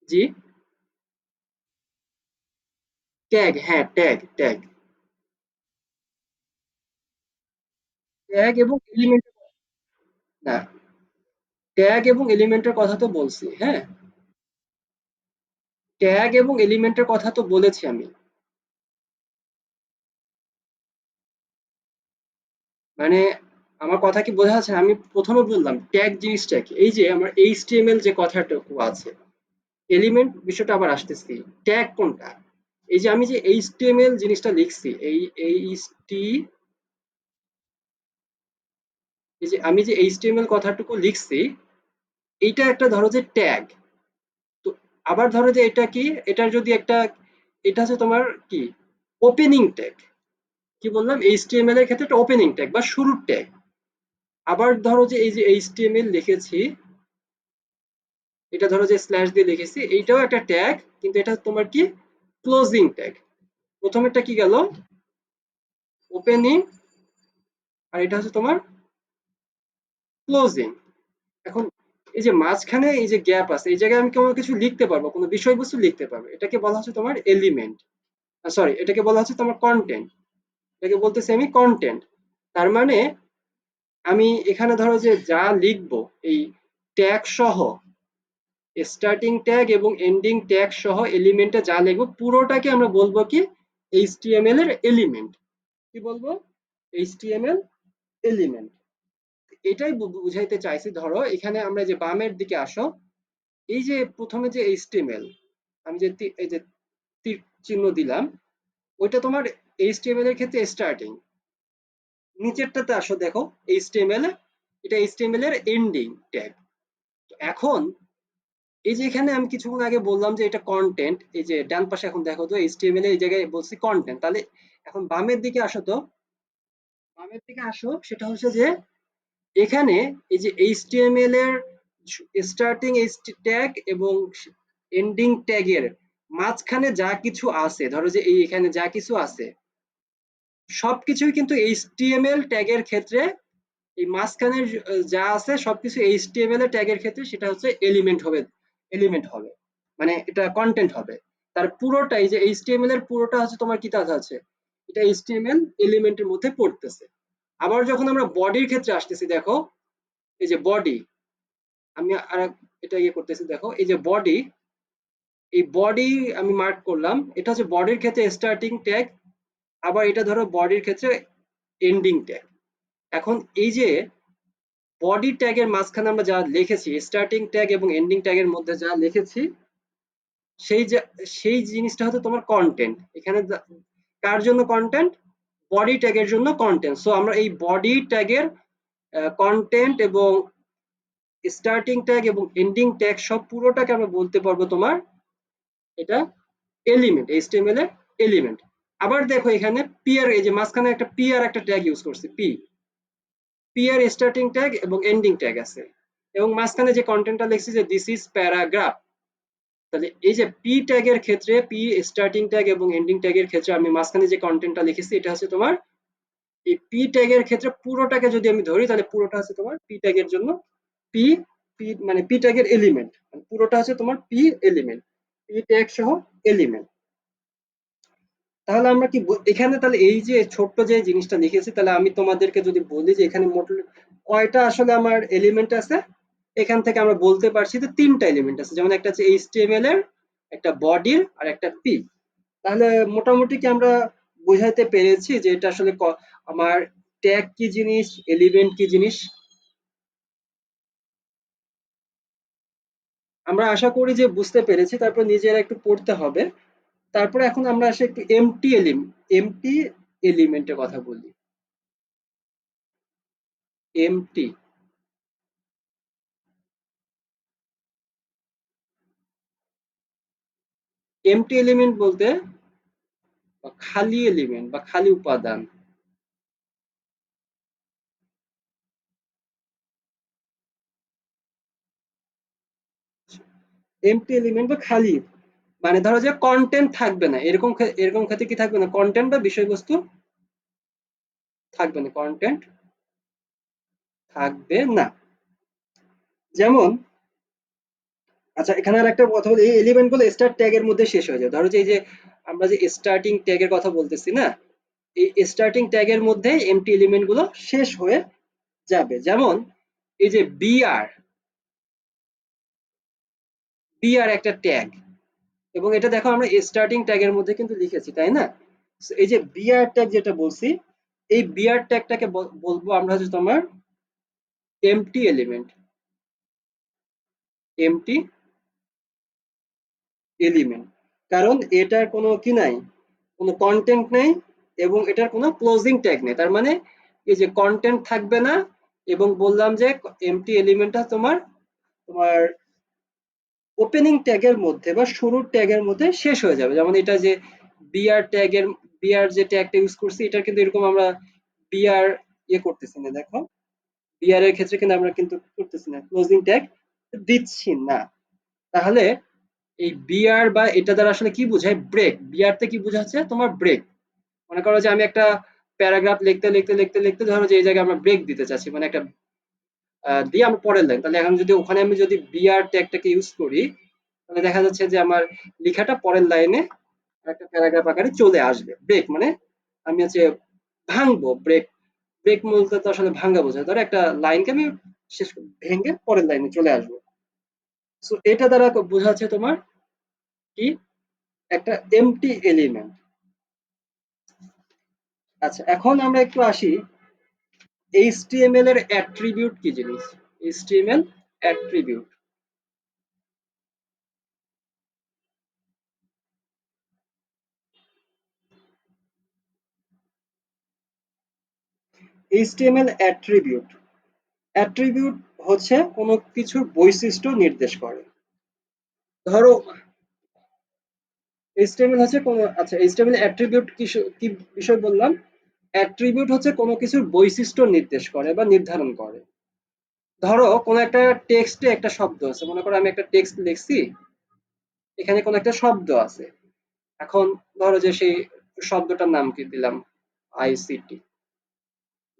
জি, ট্যাগ, হ্যাঁ, ট্যাগ, ট্যাগ, ট্যাগ এবং এলিমেন্ট, না, ট্যাগ এবং এলিমেন্টের কথা তো বলছি, হ্যাঁ, ট্যাগ এবং এলিমেন্টের কথা তো বলেছি আমি। মানে আমার কথা কি বোঝা যাচ্ছে? আমি প্রথমে বললাম ট্যাগ জিনিসটা কি, এই যে আমার এইচটিএমএল যে কথাটুকু আছে, এলিমেন্ট বিষয়টা আবার আসতেছি, ট্যাগ কোনটা? এই যে আমি যে এইচটিএমএল জিনিসটা লিখছি, এই যে আমি যে এইচটিএমএল কথাটুকু লিখছি, এইটা একটা ধরো যে ট্যাগ। তো আবার ধরো যে এটা কি, এটার যদি একটা, এটা হচ্ছে তোমার কি ওপেনিং ট্যাগ। কি বললাম, এইচটিএমএল এর ক্ষেত্রে একটা ওপেনিং ট্যাগ বা শুরুর ট্যাগ। আবার ধরো যে এই যে এইচটিএমএল লিখেছি, এটা ধরো যে স্ল্যাশ দিয়ে লিখেছি, এইটাও একটা ট্যাগ, কিন্তু এটা তোমার কি ক্লোজিং ট্যাগ। প্রথমেরটা কি গেল ওপেনিং, আর এটা হচ্ছে তোমার ক্লোজিং। এখন এই যে মাঝখানে এই যে গ্যাপ আছে, এই জায়গায় আমি কোনো কিছু লিখতে পারবো, কোনো বিষয়বস্তু লিখতে পারবো, এটাকে বলা হচ্ছে তোমার এলিমেন্ট, সরি এটাকে বলা হচ্ছে তোমার কন্টেন্ট। এটাকে বলতেছি আমি কন্টেন্ট। তার মানে আমি এখানে ধরো যে যা লিখবো এই ট্যাগ সহ, স্টার্টিং ট্যাগ এবং এন্ডিং ট্যাগ সহ এলিমেন্টে যা লিখবো পুরোটাকে আমরা বলবো কি এইচটিএমএল এর এলিমেন্ট। কি বলবো? HTML element. এটাই বুঝাইতে চাইছি। ধরো এখানে আমরা যে বামের দিকে আসো, এই যে প্রথমে যে এইচটিএমএল, আমি যে এই যে তীর চিহ্ন দিলাম, ওইটা তোমার এইচটিএমএল এর ক্ষেত্রে স্টার্টিং। নিচেরটাতে আসো দেখো এইচটিএমএল, এটা এইচটিএমএল এর এন্ডিং ট্যাগ। এখন এই যে এখানে আমি কিছুক্ষণ আগে বললাম যে এটা কন্টেন্ট, এই যে ডান পাশে এখন দেখো তো এইচটিএমএল এর এই জায়গায় বলছি কন্টেন্ট, তাহলে এখন বামের দিকে আসো তো, বামের দিকে আসো, সেটা হচ্ছে যে এখানে এই যে এইচটিএমএল এর স্টার্টিং ট্যাগ এবং এন্ডিং ট্যাগের মাঝখানে যা কিছু আছে, ধরো যে এই এখানে যা কিছু আছে সবকিছুই কিন্তু এইচটিএমএল ট্যাগের ক্ষেত্রে, এই মাঝখানের যা আছে সবকিছু এইচটিএমএল এর ট্যাগের ক্ষেত্রে সেটা হচ্ছে এলিমেন্ট হবে, এলিমেন্ট হবে, মানে এটা কন্টেন্ট হবে। তার পুরোটাই যে এইচটিএমএল এর পুরোটা হচ্ছে তোমার কি কাজ আছে, এটা এইচটিএমএল এলিমেন্টের মধ্যে পড়তেছে। আবার যখন আমরা বডির ক্ষেত্রে আসতেছি দেখো, এই যে বডি, আমি আর এটা ইয়ে করতেছি দেখো, এই যে বডি, এই বডি আমি মার্ক করলাম, এটা হচ্ছে বডির ক্ষেত্রে স্টার্টিং ট্যাগ, আবার এটা ধরো বডির ক্ষেত্রে এন্ডিং ট্যাগ। এখন এই যে বডি ট্যাগের মাঝখানে আমরা যা লিখেছি, স্টার্টিং ট্যাগ এবং এন্ডিং ট্যাগের মধ্যে যা লিখেছি, সেই সেই জিনিসটা হচ্ছে তোমার কন্টেন্ট। এখানে কার জন্য কন্টেন্ট? বডি ট্যাগের জন্য কন্টেন্ট। সো আমরা এই বডি ট্যাগের কন্টেন্ট এবং স্টার্টিং ট্যাগ এবং এন্ডিং ট্যাগ সব পুরোটাকে আমরা বলতে পারবো তোমার এটা এলিমেন্ট, এইচটিএমএল এর এলিমেন্ট। আবার দেখো এখানে পি আর, এই যে মাঝখানে একটা পি আর একটা ট্যাগ ইউজ করছি, পি, পি এর স্টার্টিং ট্যাগ এবং এন্ডিং ট্যাগ আছে, এবং মাঝখানে যে কন্টেন্টটা লিখছি যে দিস ইজ প্যারাগ্রাফ। তাহলে এই যে পি ট্যাগের ক্ষেত্রে, পি স্টার্টিং ট্যাগ এবং এন্ডিং ট্যাগের ক্ষেত্রে আমি মাঝখানে যে কন্টেন্টটা লিখেছি এটা হচ্ছে তোমার এই পি ট্যাগের ক্ষেত্রে পুরোটাকে যদি আমি ধরি তাহলে পুরোটা হচ্ছে তোমার পি ট্যাগের জন্য পি, পি মানে পি ট্যাগের এলিমেন্ট, পুরোটা হচ্ছে তোমার পি এলিমেন্ট, পি ট্যাগ সহ এলিমেন্ট। তাহলে আমরা কি এখানে তাহলে এই যে ছোট্ট যে জিনিসটা লিখেছি, তাহলে আমি তোমাদেরকে যদি বলি যে এখানে মোট কয়টা আসলে আমার এলিমেন্ট আছে, এখান থেকে আমরা বলতে পারছি যে তিনটা এলিমেন্ট আছে, যেমন একটা হচ্ছে এইচটিএমএল এর, একটা বডির, আর একটা পি। তাহলে মোটামুটি কি আমরা বুঝাইতে পেরেছি যে এটা আসলে আমার ট্যাগ কি জিনিস, এলিমেন্ট কি জিনিস? আমরা আশা করি যে বুঝতে পেরেছি। তারপর নিজেরা একটু পড়তে হবে। তারপরে এখন আমরা আসে একটু এমটি এলিমেন্টের কথা বলি। এমটি, এমটি এলিমেন্ট বলতে বা খালি এলিমেন্ট বা খালি উপাদান। এমটি এলিমেন্ট বা খালি, মানে ধরো যে কন্টেন্ট থাকবে না, এরকম এরকম ক্ষেত্রে কি থাকবে না, কন্টেন্ট বা বিষয়বস্তু থাকবে না, কন্টেন্ট থাকবে না। যেমন, আচ্ছা এখানে আর একটা কথা বলি, এই এলিমেন্ট গুলো স্টার্ট ট্যাগ এর মধ্যে শেষ হয়ে যায়। ধরো যে এই যে আমরা যে স্টার্টিং ট্যাগ এর কথা বলতেছি না, এই স্টার্টিং ট্যাগ এর মধ্যে এমটি এলিমেন্ট গুলো শেষ হয়ে যাবে। যেমন এই যে বিআর, বিআর একটা ট্যাগ, এবং এটা দেখো আমরা স্টার্টিং ট্যাগের মধ্যে কিন্তু লিখেছি, তাই না? So, এই যে বিআর ট্যাগ যেটা বলছি, এই বিআর ট্যাগটাকে বলবো আমরা হচ্ছে তোমার এমটি এলিমেন্ট, এমটি এলিমেন্ট। কারণ এটার কোনো কি নাই, কোনো কন্টেন্ট নেই, এবং এটার কোনো ক্লোজিং ট্যাগ নেই। তার মানে এই যে কন্টেন্ট থাকবে না, এবং বললাম যে এমটি এলিমেন্টটা তোমার তোমার ওপেনিং ট্যাগের মধ্যে বা শুরুর ট্যাগের মধ্যে শেষ হয়ে যাবে। যেমন এটা যে বিআর ট্যাগের, বিআর যে ট্যাগটা ইউজ করছি, এটা কিন্তু এরকম আমরা বিআর ইয়ে করতেছি না, দেখো বিআর এর ক্ষেত্রে কিন্তু আমরা কিন্তু করতেছি না, ক্লোজিং ট্যাগ দিচ্ছি না। তাহলে এই বিআর বা এটা দ্বারা আসলে কি বোঝায়? ব্রেক। বিআর তে কি বোঝাচ্ছে? তোমার ব্রেক। মনে করো যে আমি একটা প্যারাগ্রাফ লিখতে ধরো যে এই জায়গায় আমরা ব্রেক দিতে চাচ্ছি, মানে একটা দিয়ে আমি পরের লাইন, তাহলে এখন যদি ওখানে আমি যদি বিআর ট্যাগটাকে ইউজ করি, তাহলে দেখা যাচ্ছে যে আমার লেখাটা পরের লাইনে একটা প্যারাগ্রাফ আকারে চলে আসবে। ব্রেক মানে আমি হচ্ছে ভাঙবো। ব্রেক, ব্রেক বলতে তো আসলে ভাঙা বোঝায়। ধরো একটা লাইনকে আমি শেষ ভেঙে পরের লাইনে চলে আসবো। সো এটা দ্বারা বোঝাচ্ছে তোমার কি? একটা এমটি এলিমেন্ট। আচ্ছা, এখন আমরা একটু আসি এইচটিএমএল এর অ্যাট্রিবিউট কি জিনিস। HTML attribute, HTML attribute, attribute হচ্ছে কোনো কিছুর বৈশিষ্ট্য নির্দেশ করে। ধরো এইচটিএমএল হচ্ছে কোনো, আচ্ছা এইচটিএমএল অ্যাট্রিবিউট কি কি বিষয় বললাম? অ্যাট্রিবিউট হচ্ছে কোনো কিছুর বৈশিষ্ট্য নির্দেশ করে বা নির্ধারণ করে। ধরো কোনো একটা টেক্সটে একটা শব্দ আছে, মনে করো আমি একটা টেক্সট লিখছি, এখানে কোনো একটা শব্দ আছে। এখন ধরো যে সেই শব্দটার নাম কি দিলাম? আইসিটি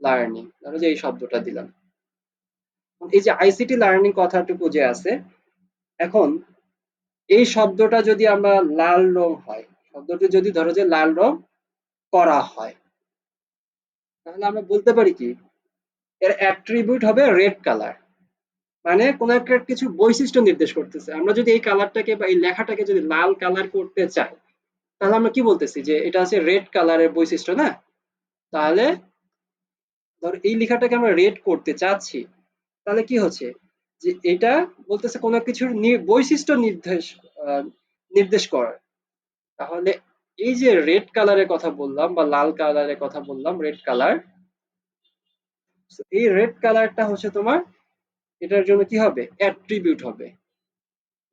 লার্নিং, ধরো যে এই শব্দটা দিলাম। এই যে আইসিটি লার্নিং কথাটুকু যে আছে, এখন এই শব্দটা যদি আমরা লাল রং হয়, শব্দটি যদি ধরো যে লাল রং করা হয়, তাহলে আমরা বলতে পারি কি এর অ্যাট্রিবিউট হবে রেড কালার। মানে কোন একটা কিছু বৈশিষ্ট্য নির্দেশ করতেছে। আমরা যদি এই কালারটাকে বা এই লেখাটাকে যদি লাল কালার করতে চাই, তাহলে আমরা কি বলতেছি যে এটা আছে রেড কালারের বৈশিষ্ট্য না? তাহলে ধর এই লেখাটাকে আমরা রেড করতে চাচ্ছি, তাহলে কি হচ্ছে যে এটা বলতেছে কোনো কিছুর বৈশিষ্ট্য নির্দেশ করার। তাহলে এই যে রেড কালারের কথা বললাম বা লাল কালারের কথা বললাম, রেড কালার, এই রেড কালারটা হচ্ছে তোমার এটার জন্য কি হবে? অ্যাট্রিবিউট হবে।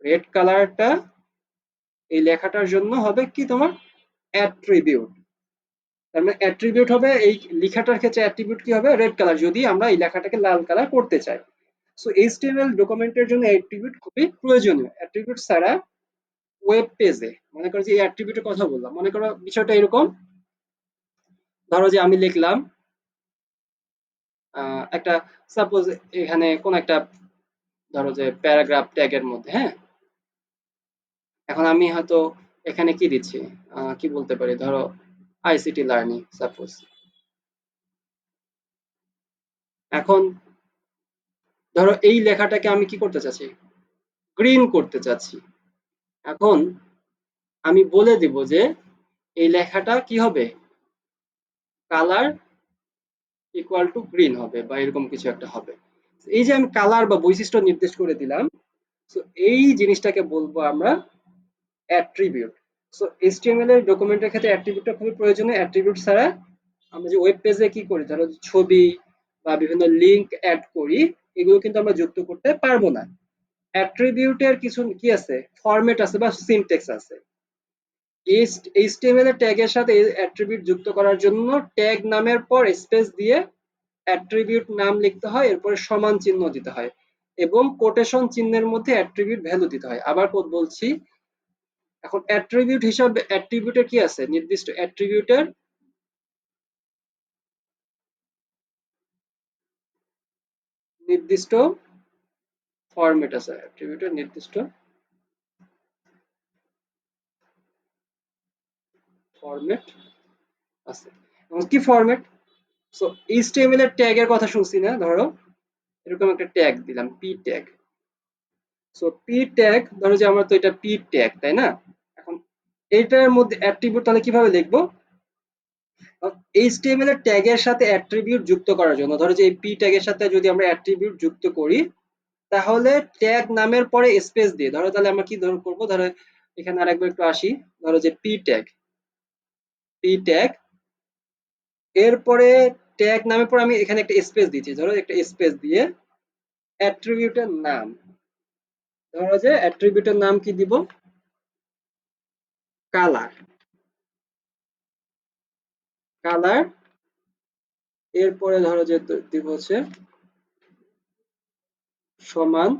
রেড কালারটা এই লেখাটার জন্য হবে কি তোমার? অ্যাট্রিবিউট। তার মানে অ্যাট্রিবিউট হবে এই লেখাটার ক্ষেত্রে অ্যাট্রিবিউট কি হবে? রেড কালার, যদি আমরা এই লেখাটাকে লাল কালার করতে চাই। সো এইচটিএমএল ডকুমেন্টের জন্য অ্যাট্রিবিউট খুবই প্রয়োজনীয়। অ্যাট্রিবিউট ছাড়া ওয়েব পেজে, মনে করো যে এই অ্যাট্রিবিউটের কথা বললাম, মনে করো বিষয়টা এরকম, ধরো যে আমি লিখলাম একটা, সাপোজ এখানে কোন একটা, ধরো যে প্যারাগ্রাফ ট্যাগের মধ্যে, হ্যাঁ, এখন আমি হয়তো এখানে কি দিচ্ছি, কি বলতে পারি, ধরো আইসিটি লার্নিং সাপোজ। এখন ধরো এই লেখাটাকে আমি কি করতে চাচ্ছি? গ্রিন করতে চাচ্ছি। এখন আমি বলে দিব যে এই লেখাটা কি হবে? কালার ইকুয়াল টু গ্রিন হবে বা এরকম কিছু একটা হবে। এই যে আমি কালার বা বৈশিষ্ট্য নির্দেশ করে দিলাম, সো এই জিনিসটাকে বলবো আমরা অ্যাট্রিবিউট। সো এইচটিএমএল এর ডকুমেন্টের ক্ষেত্রে অ্যাট্রিবিউটটা খুবই প্রয়োজনীয়। অ্যাট্রিবিউট ছাড়া আমরা যে ওয়েব পেজে কি করি, ধরো ছবি বা বিভিন্ন লিঙ্ক অ্যাড করি, এগুলো কিন্তু আমরা যুক্ত করতে পারবো না। অ্যাট্রিবিউটের কিছু কি আছে? ফরম্যাট আছে বা সিনট্যাক্স আছে। এইচটিএমএল এর ট্যাগের সাথে অ্যাট্রিবিউট যুক্ত করার জন্য ট্যাগ নামের পর স্পেস দিয়ে অ্যাট্রিবিউট নাম লিখতে হয়, এরপরে সমান চিহ্ন দিতে হয় এবং কোটেশন চিহ্নের মধ্যে অ্যাট্রিবিউট ভ্যালু দিতে হয়। আবার বলছি, এখন অ্যাট্রিবিউট হিসাবে অ্যাট্রিবিউটের কি আছে? নির্দিষ্ট অ্যাট্রিবিউটের নির্দিষ্ট ফরম্যাট আছে, অ্যাট্রিবিউটের নির্দিষ্ট ফরম্যাট আছে। এবং কি ফরম্যাট? সো এইচটিএমএল এর ট্যাগের কথা শুনছি না? ধরো এরকম একটা ট্যাগ দিলাম, P tag. So P tag, ধরো যে আমরা তো এটা পি ট্যাগ, তাই না? এখন এইটার মধ্যে অ্যাট্রিবিউট তাহলে কিভাবে লিখবো? এইচটিএমএল এর ট্যাগের সাথে অ্যাট্রিবিউট যুক্ত করার জন্য, ধরো যে এই পি ট্যাগের সাথে যদি আমরা অ্যাট্রিবিউট যুক্ত করি, তাহলে ট্যাগ নামের পরে স্পেস দিয়ে, ধরো তাহলে আমরা কি ধরো করবো, ধরো এখানে আরেকবার একটু আসি, ধরো যে পি ট্যাগ, পি ট্যাগ, এরপরে ট্যাগ নামের পর আমি এখানে একটা স্পেস দিচ্ছি, ধরো একটা স্পেস দিয়ে অ্যাট্রিবিউটের নাম, ধরো যে অ্যাট্রিবিউটের নাম কি দিব? কালার, কালার, এরপরে ধরো যে দিব হচ্ছে সমান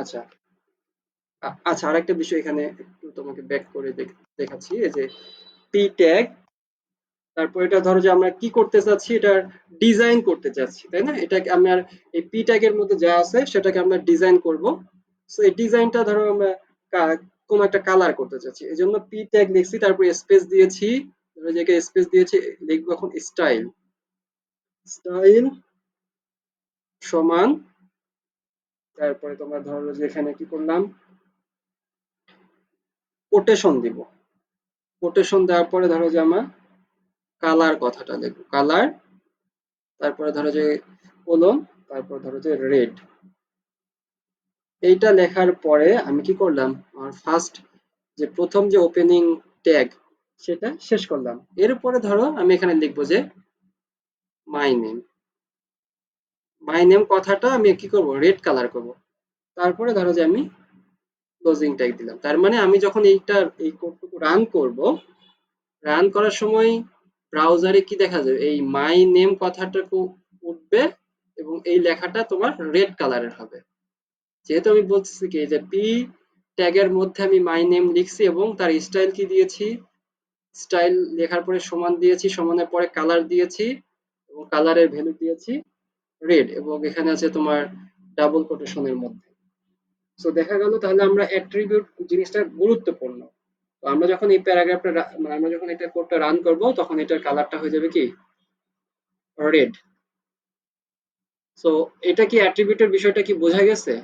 আচ্ছা, আচ্ছা, আরেকটা বিষয় এখানে একটু তোমাকে ব্যাক করে দেখাচ্ছি। এই যে পি ট্যাগ, তারপর এটা ধরো যে আমরা কি করতে চাচ্ছি, এটার ডিজাইন করতে চাচ্ছি, তাই না? এটাকে আমার এই পি ট্যাগের মধ্যে যা আছে সেটাকে আমরা ডিজাইন করব। সো এই ডিজাইনটা ধরো আমরা কোনো একটা কালার করতে চাচ্ছি, এই জন্য পি ট্যাগ লিখছি, তারপর স্পেস দিয়েছি, ধরো যে স্পেস দিয়েছি, লিখবো এখন স্টাইল। স্টাইল সমান, তারপরে তোমরা ধরো যে এখানে কি করলাম, কোটেশন দিব। কোটেশন দেওয়ার পরে ধরো যে আমরা কালার কথাটা লিখবো, কালার, তারপরে ধরো যে কোলন, তারপর ধরো যে রেড। এইটা লেখার পরে আমি কি করলাম, আমার ফার্স্ট যে প্রথম যে ওপেনিং ট্যাগ সেটা শেষ করলাম। এরপরে ধরো আমি এখানে লিখবো যে মাই নেম। মাই নেম কথাটা আমি কি করব, রেড কালার করব। তারপরে ধরো যে আমি ক্লোজিং ট্যাগ দিলাম। তার মানে আমি যখন এই কোডটুকু রান করব, রান করার সময় ব্রাউজারে কি দেখা যাবে, এই মাই নেম কথাটুকু উঠবে এবং এই লেখাটা তোমার রেড কালারের হবে। যেহেতু আমি বলতেছি কি যে পি ট্যাগের মধ্যে আমি মাই নেম লিখছি এবং তার স্টাইল কি দিয়েছি, স্টাইল লেখার পরে সমান দিয়েছি, সমানের পরে কালার দিয়েছি এবং কালারের ভ্যালু দিয়েছি রেড, এবং এখানে আছে তোমার ডাবল কোটেশনের মধ্যে। সো দেখা গেল তাহলে আমরা অ্যাট্রিবিউট জিনিসটা গুরুত্বপূর্ণ। তো আমরা যখন এই প্যারাগ্রাফটা মানে আমরা যখন এটা কোডটা রান করব তখন এটার কালারটা হয়ে যাবে কি রেড। সো এটা কি অ্যাট্রিবিউটের বিষয়টা কি বোঝা গেছে?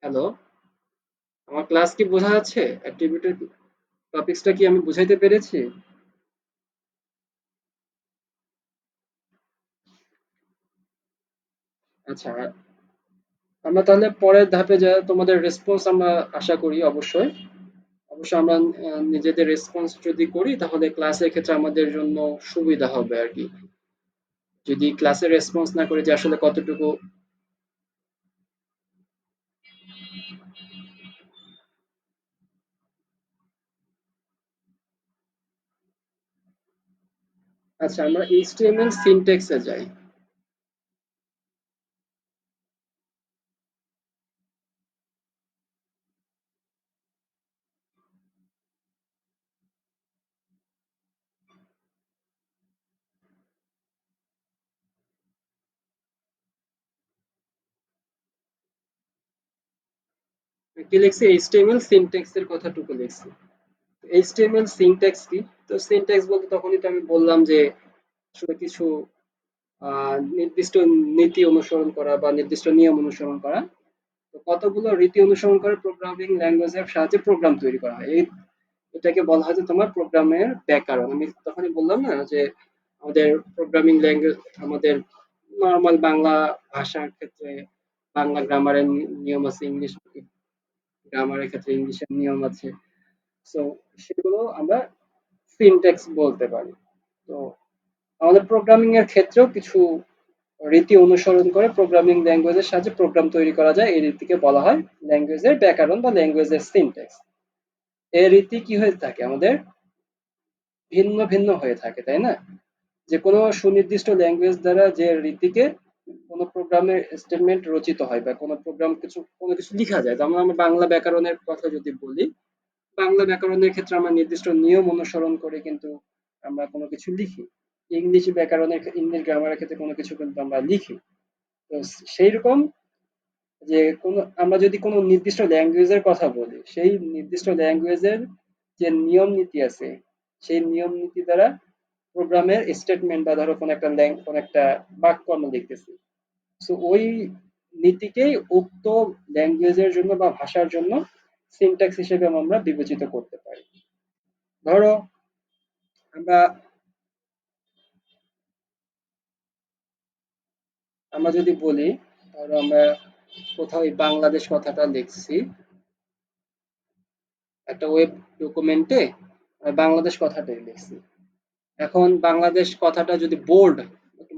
হ্যালো, আমার ক্লাস কি বোঝা যাচ্ছে? অ্যাট্রিবিউটের টপিকসটা কি আমি বুঝাইতে পেরেছি? আচ্ছা, আমরা তাহলে পরের ধাপে যা তোমাদের রেসপন্স আমরা আশা করি অবশ্যই। অবশ্যই আমরা নিজেদের রেসপন্স যদি করি তাহলে ক্লাসের ক্ষেত্রে আমাদের জন্য সুবিধা হবে আর কি। যদি ক্লাসের রেসপন্স না করি যে আসলে কতটুকু। আচ্ছা, আমরা এইচটিএমএল সিনট্যাক্সে যাই। কি লিখছি, এইচটিএমএল সিনট্যাক্স এর কথাটুকু লিখছি। এইচটিএমএল সিনট্যাক্স কি? তো সিনট্যাক্স বলতে তখনই তো আমি বললাম যে আসলে কিছু নির্দিষ্ট নীতি অনুসরণ করা বা নির্দিষ্ট নিয়ম অনুসরণ করা। তো কতগুলো রীতি অনুসরণ করে প্রোগ্রামিং ল্যাঙ্গুয়েজের সাহায্যে প্রোগ্রাম তৈরি করা হয়। এটাকে বলা হয় যে তোমার প্রোগ্রামের ব্যাকরণ। আমি তখনই বললাম না যে আমাদের প্রোগ্রামিং ল্যাঙ্গুয়েজ, আমাদের নর্মাল বাংলা ভাষার ক্ষেত্রে বাংলা গ্রামারের নিয়ম আছে, ইংলিশ গ্রামারের ক্ষেত্রে ইংলিশের নিয়ম আছে। সো সেগুলো আমরা সিনট্যাক্স বলতে পারি। তো আমাদের প্রোগ্রামিং এর ক্ষেত্রেও কিছু রীতি অনুসরণ করে প্রোগ্রামিং ল্যাঙ্গুয়েজের সাহায্যে প্রোগ্রাম তৈরি করা যায়। এই রীতিকে বলা হয় ল্যাঙ্গুয়েজের ব্যাকরণ বা ল্যাঙ্গুয়েজের সিনট্যাক্স। এই রীতি কি হয়ে থাকে আমাদের ভিন্ন ভিন্ন হয়ে থাকে, তাই না? যে কোনো সুনির্দিষ্ট ল্যাঙ্গুয়েজ দ্বারা যে রীতিকে কোনো প্রোগ্রামের স্টেটমেন্ট রচিত হয় বা কোনো কিছু লিখা যায়, যেমন আমরা বাংলা ব্যাকরণের কথা যদি বলি, বাংলা ব্যাকরণের ক্ষেত্রে আমরা নির্দিষ্ট নিয়ম অনুসরণ করে কিন্তু আমরা কোনো কিছু লিখি। ইংলিশ গ্রামারের ক্ষেত্রে কোনো কিছু কিন্তু আমরা লিখি। তো সেই রকম যে আমরা যদি কোনো নির্দিষ্ট ল্যাঙ্গুয়েজের কথা বলি, সেই নির্দিষ্ট ল্যাঙ্গুয়েজের যে নিয়ম নীতি আছে, সেই নিয়ম নীতি দ্বারা প্রোগ্রামের স্টেটমেন্ট বা ধরো কোনো একটা বাক্য আমরা লিখতেছি, সো ওই নীতিকেই উক্ত ল্যাঙ্গুয়েজের জন্য বা ভাষার জন্য সিনট্যাক্স হিসেবে আমরা বিবেচিত করতে পারি। ধরো আমরা আমরা যদি বলি, ধরো আমরা কোথাও এই বাংলাদেশ কথাটা লিখছি একটা ওয়েব ডকুমেন্টে, বাংলাদেশ কথাটাই লিখছি। এখন বাংলাদেশ কথাটা যদি বোল্ড,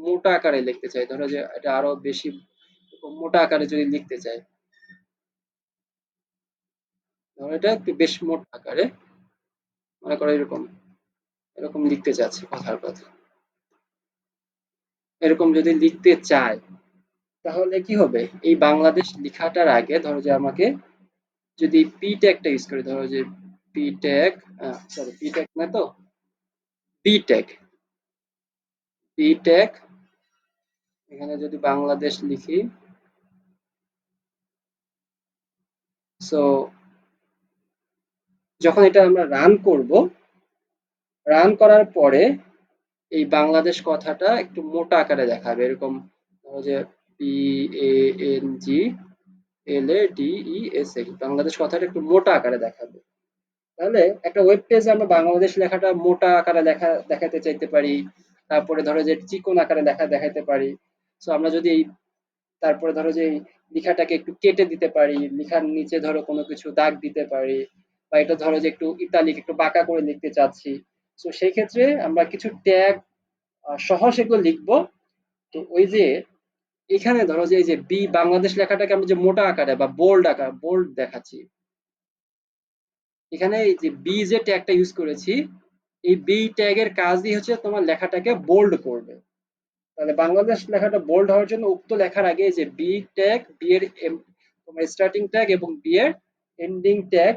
মোটা আকারে লিখতে চাই, ধরো যে এটা আরো বেশি মোটা আকারে যদি লিখতে চাই, ধরো এটা একটু বেশ মোটা আকারে, মনে করো এরকম এরকম লিখতে চাচ্ছি কথার কথা, এরকম যদি লিখতে চাই, তাহলে কি হবে, এই বাংলাদেশ লেখাটার আগে ধরো যে আমাকে যদি পি ট্যাগটা ইউজ করি, ধরো যে P tag, sorry P tag না তো, বি ট্যাগ, বি ট্যাগ, এখানে যদি বাংলাদেশ লিখি, সো যখন এটা আমরা রান করব, রান করার পরে এই বাংলাদেশ কথাটা একটু মোটা আকারে দেখাবে এরকম, ধরো যে P A N G L A D E S A, Bangladesh কথাটা একটু মোটা আকারে দেখাবে। তাহলে একটা ওয়েব পেজে আমরা বাংলাদেশ লেখাটা মোটা আকারে দেখাতে চাইতে পারি, তারপরে ধরো যে চিকন আকারে দেখাতে পারি। সো আমরা যদি এই, তারপরে ধরো যে এই লেখাটাকে একটু কেটে দিতে পারি, লেখার নিচে ধরো কোনো কিছু দাগ দিতে পারি, বা এটা ধরো যে একটু ইতালিক একটু বাঁকা করে লিখতে চাচ্ছি, তো সেই ক্ষেত্রে আমরা কিছু ট্যাগ সহ সেগুলো লিখবো। তো ওই যে এখানে ধরো যে এই যে বি বাংলাদেশ লেখাটাকে আমরা যে মোটা আকারে বা বোল্ড দেখাচ্ছি, এখানে এই যে বি যে ট্যাগটা ইউজ করেছি, এই বি ট্যাগের কাজই হচ্ছে তোমার লেখাটাকে বোল্ড করবে। তাহলে বাংলাদেশ লেখাটা বোল্ড হওয়ার জন্য উক্ত লেখার আগে যে বি ট্যাগ, বি এর তোমার স্টার্টিং ট্যাগ এবং বি এর এন্ডিং ট্যাগ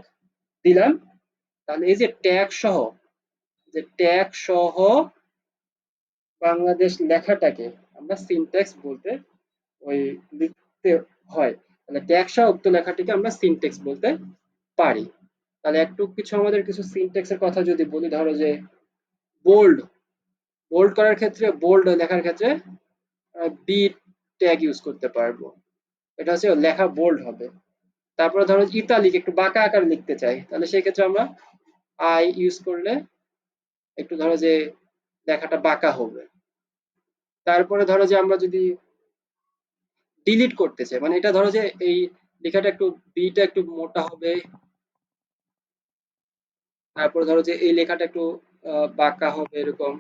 দিলাম। তাহলে এই যে ট্যাগ সহ বাংলাদেশ লেখাটাকে আমরা সিনট্যাক্স বলতে ওই লিখতে হয়। তাহলে ট্যাগ সহ উক্ত লেখাটিকে আমরা সিনট্যাক্স বলতে পারি। তাহলে একটু কিছু আমাদের কিছু সিনট্যাক্সের কথা যদি বলি, ধরো যে বোল্ড, বোল্ড করার ক্ষেত্রে, বোল্ড লেখার ক্ষেত্রে বি ট্যাগ ইউজ করতে পারবো, এটা হচ্ছে লেখা বোল্ড হবে। তারপরে ধরো ইতালিক একটু বাঁকা আকার লিখতে চাই, তাহলে সেই ক্ষেত্রে আমরা আই ইউজ করলে একটু ধরো যে লেখাটা বাঁকা হবে। তারপরে ধরো যে আমরা যদি ডিলিট করতে চাই, মানে এটা ধরো যে এই লেখাটা একটু বিটা একটু মোটা হবে, তারপরে ধরো যে এই লেখাটা একটু বাঁকা হবে এরকম,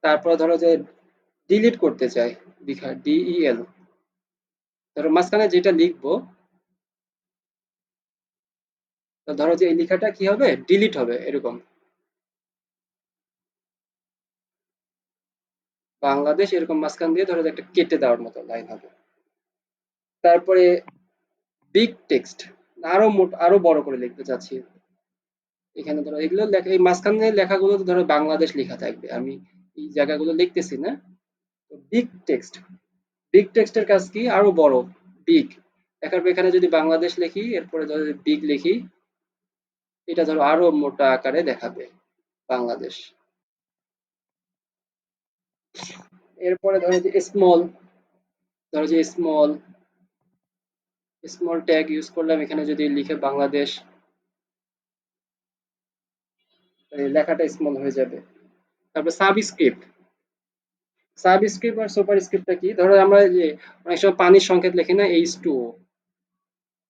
তারপরে ধরো যে ডিলিট করতে চাই, লেখা ডিইএল, ধরো মাঝখানে যেটা লিখবো, তো ধরো যে এই লেখাটা কি হবে, ডিলিট হবে এরকম, বাংলাদেশ এরকম মাঝখান দিয়ে ধরো যে একটা কেটে দেওয়ার মতো লাইন হবে। তারপরে বিগ টেক্সট, আরো আরো বড় করে লিখতে চাচ্ছি, এখানে ধরো এগুলো লেখা, এই মাঝখানে লেখাগুলো ধরো বাংলাদেশ লেখা থাকবে, আমি এই জায়গাগুলো লিখতেছি না। বিগ টেক্সট, বিগ টেক্সটের কাজ কি, আরো বড়, বিগ লেখার পর এখানে যদি বাংলাদেশ লিখি, এরপরে ধরো বিগ লিখি, এটা ধরো আরো মোটা আকারে দেখাবে বাংলাদেশ। এরপরে ধরো যে স্মল, ধরো যে স্মল, স্মল ট্যাগ ইউজ করলাম, এখানে যদি লিখে বাংলাদেশ, লেখাটা স্মল হয়ে যাবে। তারপর সাবস্ক্রিপ্ট, সাবস্ক্রিপ্ট আর সুপার স্ক্রিপ্টটা কি, ধরো আমরা যে অনেক সময় পানির সংকেত লিখি না, এইচ টু ও,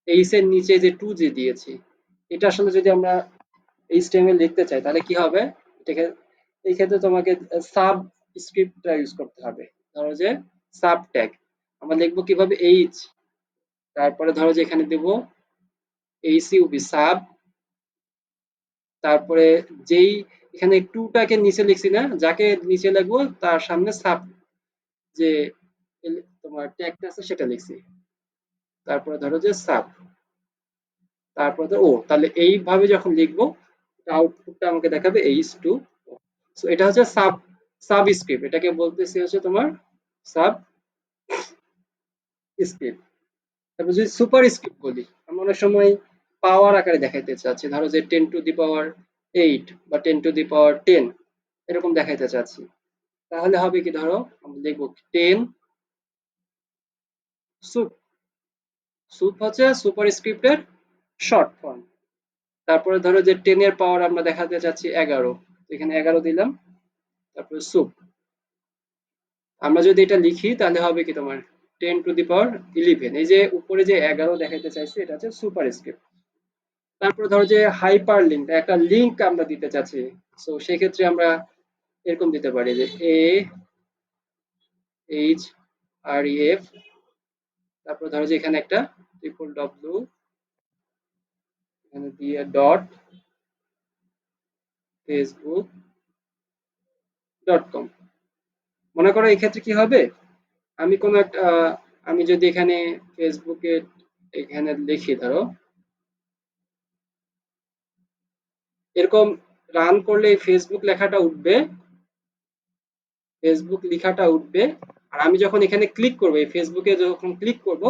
এইচ এর নিচে যে টু যে দিয়েছি, এটা আসলে যদি আমরা এইচটিএমএল লিখতে চাই তাহলে কি হবে, এটাকে এই ক্ষেত্রে তোমাকে সাব স্ক্রিপ্টটা ইউজ করতে হবে। ধরো যে সাব ট্যাগ আমরা লিখবো কিভাবে, এইচ, তারপরে ধরো যে এখানে দেব এইচ ইউবি সাব, তারপরে যেই এখানে টুটাকে নিচে লিখছি না, যাকে নিচে লিখবো তার সামনে সাব যে তোমার ট্যাগটা আছে সেটা লিখছি, তারপরে ধরো যে সাব, তারপরে ও, তাহলে এইভাবে যখন লিখবো আউটপুটটা আমাকে দেখাবে এইচ টু। সো এটা হচ্ছে সাবস্ক্রিপ্ট, এটাকে বলতেছি হচ্ছে তোমার সাব স্ক্রিপ্ট। তারপর যদি সুপার স্ক্রিপ্ট বলি, আমরা অনেক সময় পাওয়ার আকারে দেখাইতে চাচ্ছি, ধরো যে 10⁸ বা 10⁸ এরকম দেখাইতে চাচ্ছি, তাহলে হবে কি, ধরো আমরা লিখবো 10 সুপ, সুপ হচ্ছে সুপার স্ক্রিপ্টের শর্ট ফর্ম। তারপরে ধরো যে 10 এর পাওয়ার আমরা দেখাতে চাচ্ছি 11, এখানে 11 দিলাম, তারপরে সুপ। আমরা যদি এটা লিখি তাহলে হবে কি তোমার 10⁻11, এই যে উপরে যে 11 দেখাইতে চাইছি এটা হচ্ছে সুপার স্ক্রিপ্ট। তারপরে ধরো যে হাইপার লিঙ্ক, একটা লিঙ্ক আমরা দিতে চাচ্ছি, সো সেক্ষেত্রে আমরা এরকম দিতে পারি যে এ এইচ আর এফ, তারপর ধরো যে এখানে একটা ট্রিপল ডব্লিউ, এখানে দিয়ে ডট ফেসবুক.com। মনে করো এই ক্ষেত্রে কি হবে, আমি কোনো একটা আমি যদি এখানে ফেসবুকে এখানে লিখি ধরো এরকম রান করলে এই ফেসবুক লেখাটা উঠবে, ফেসবুক লেখাটা উঠবে। আর আমি যখন এখানে ক্লিক করব, এই ফেসবুকে যখন ক্লিক করব,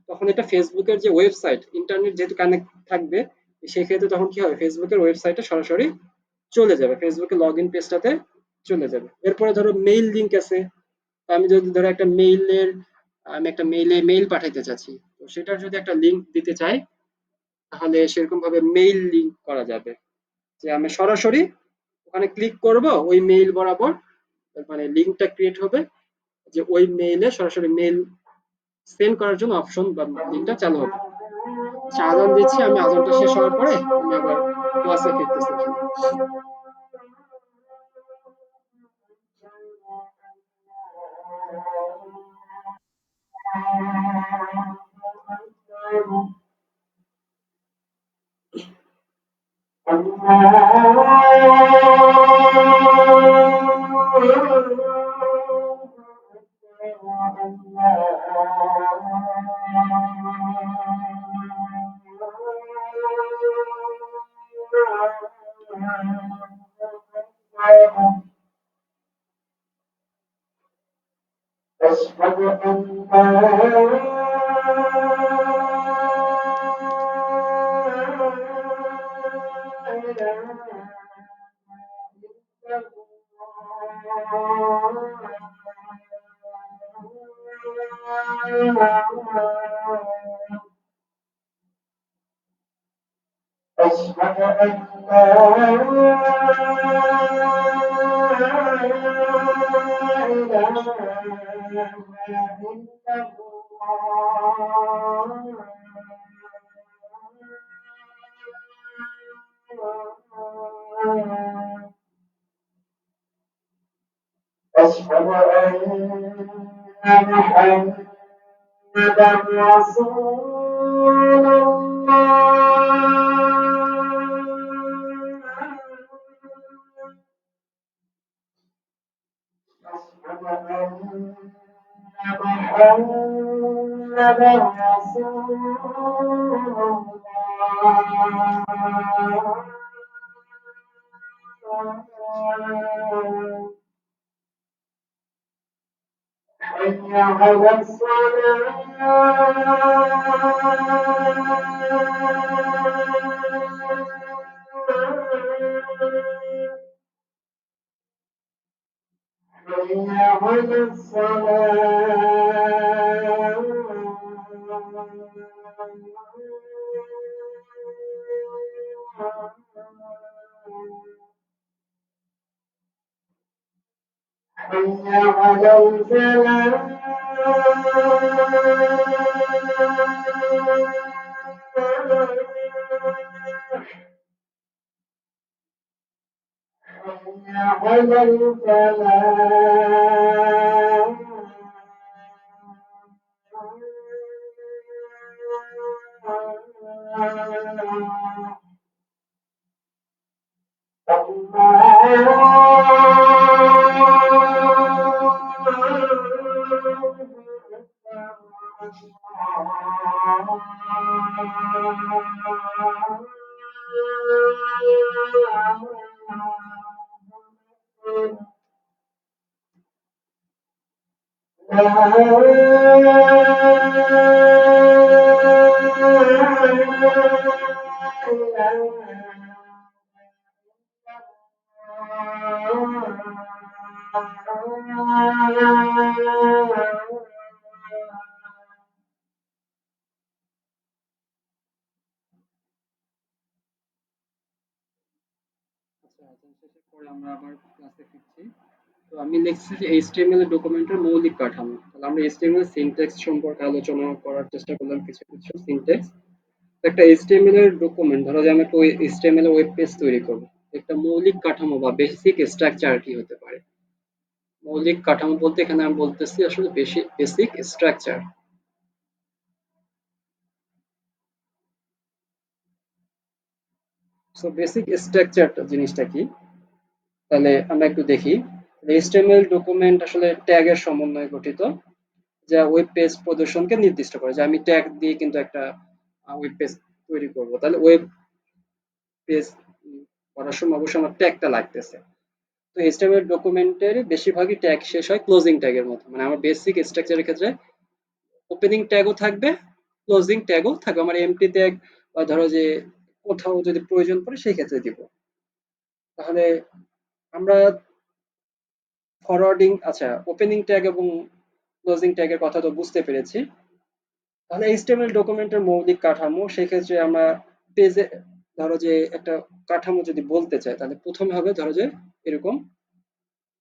তখন এটা ফেসবুকের যে ওয়েবসাইট, ইন্টারনেট যেহেতু কানেক্ট থাকবে, সেক্ষেত্রে তখন কি হবে, ফেসবুকের ওয়েবসাইটে সরাসরি চলে যাবে, ফেসবুকের লগ ইন পেজটাতে চলে যাবে। এরপরে ধরো মেইল লিঙ্ক আছে, তো আমি যদি ধরো একটা মেইলের, আমি একটা মেইল পাঠাইতে চাচ্ছি, তো সেটার যদি একটা লিঙ্ক দিতে চাই, তাহলে সেরকম ভাবে মেইল লিঙ্ক করা যাবে, যে আমি সরাসরি ওখানে ক্লিক করব, ওই মেইল বরাবর মানে লিঙ্কটা ক্রিয়েট হবে, যে ওই মেইলে সরাসরি মেইল সেন্ড করার জন্য অপশন বা লিঙ্কটা চালু হবে। আচ্ছা, আজান দিচ্ছি, আমি আজানটা শেষ হওয়ার পরে আমি আবার ক্লাসে ফিরতেছি। أشهد أن لا أشهد أن لا إله إلا الله. أشهد أن محمدا رسول الله. أشهد أن محمدا رسول الله. حي على الصلاة. حي على الصلاة. حي على الفلاح. حي على الفلاح. আচ্ছা, আজান শেষের পরে আমরা আবার ক্লাসে ফিরছি। তো আমি লিখছি যে HTML এর ডকুমেন্টের মৌলিক কাঠামো। তাহলে আমরা HTML এর সিনট্যাক্স সম্পর্কে আলোচনা করার চেষ্টা করলাম, কিছু কিছু সিনট্যাক্স। একটা HTML এর ডকুমেন্ট, ধরো যে আমি একটা HTML এর ওয়েব পেজ তৈরি করব। একটা মৌলিক কাঠামো বা বেসিক স্ট্রাকচার কি হতে পারে? মৌলিক কাঠামো বলতে এখানে আমি বলতেছি আসলে বেসিক স্ট্রাকচার। সো বেসিক স্ট্রাকচারটা জিনিসটা কি? তাহলে আমরা একটু দেখি। HTML ডকুমেন্ট আসলে ট্যাগের সমন্বয়ে গঠিত। যা ওয়েব পেজ প্রদর্শনকে নির্দিষ্ট করে, যে আমি ট্যাগ দিয়ে কিন্তু একটা ওয়েব পেজ তৈরি করব, তাহলে ওয়েব পেজ করার সময় অবশ্যই আমার ট্যাগটা লাগতেছে। তো এইচটিএমএল ডকুমেন্টের বেশিরভাগই ট্যাগ শেষ হয় ক্লোজিং ট্যাগের মতো, মানে আমার বেসিক স্ট্রাকচারের ক্ষেত্রে ওপেনিং ট্যাগও থাকবে, ক্লোজিং ট্যাগও থাকবে, আমার এমটি ট্যাগ বা ধরো যে কোথাও যদি প্রয়োজন পড়ে সেই ক্ষেত্রে দিব। তাহলে আমরা ফরওয়ার্ডিং, আচ্ছা ওপেনিং ট্যাগ এবং ক্লোজিং ট্যাগের কথা তো বুঝতে পেরেছি। তাহলে এইচটিএমএল ডকুমেন্টের মৌলিক কাঠামো, সেক্ষেত্রে আমরা পেজে ধরো যে একটা কাঠামো যদি বলতে চাই, তাহলে প্রথমে হবে ধরো যে এরকম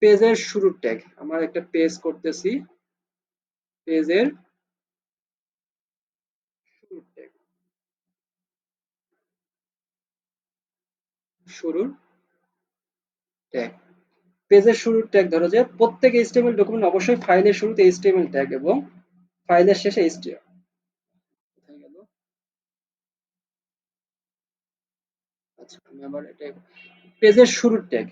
পেজের শুরুর ট্যাগ, আমার একটা পেজ করতেছি, পেজের শুরুর ট্যাগ, শুরুর ট্যাগ, পেজের শুরুর ট্যাগ ধরো যে প্রত্যেক এইচটিএমএল ডকুমেন্ট অবশ্যই ফাইলের শুরুতে এইচটিএমএল ট্যাগ এবং ফাইলের শেষে এইচটিএমএল, কোথায় গেল, আচ্ছা আমি আবার এটা, পেজের শুরুর ট্যাগ,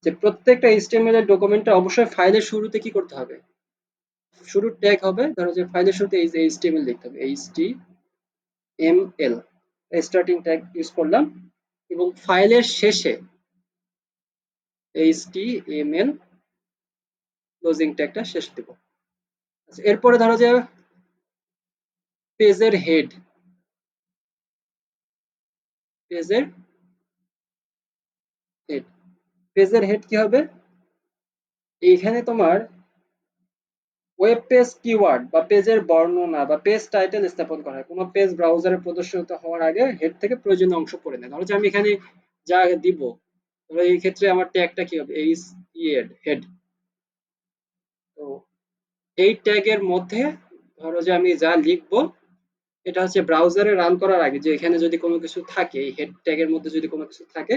যে প্রত্যেকটা এইচটিএমএল এর ডকুমেন্টটা অবশ্যই ফাইলের শুরুতে কি করতে হবে, শুরুর ট্যাগ হবে ধরো যে ফাইলের শুরুতে এইচটিএমএল লিখতে হবে, এইচটিএমএল স্টার্টিং ট্যাগ ইউজ করলাম, এবং ফাইলের শেষে এইচটিএমএল ক্লোজিং ট্যাগটা শেষ দেব। আচ্ছা, এরপরে ধরো যে পেজের হেড, পেজের হেড, পেজের হেড কি হবে, এইখানে তোমার ওয়েব পেজ কিওয়ার্ড বা পেজের বর্ণনা বা পেজ টাইটেল স্থাপন করা হয়, কোনো পেজ ব্রাউজারে প্রদর্শিত হওয়ার আগে হেড থেকে প্রয়োজনীয় অংশ পড়ে নেয়। ধরো যে আমি এখানে যা দিব, ধরো এই ক্ষেত্রে আমার ট্যাগটা কি হবে, এইচ হেড হেড, তো এই ট্যাগের মধ্যে ধরো যে আমি যা লিখবো, এটা হচ্ছে ব্রাউজারে রান করার আগে যে এখানে যদি কোনো কিছু থাকে, এই হেড ট্যাগের মধ্যে যদি কোনো কিছু থাকে,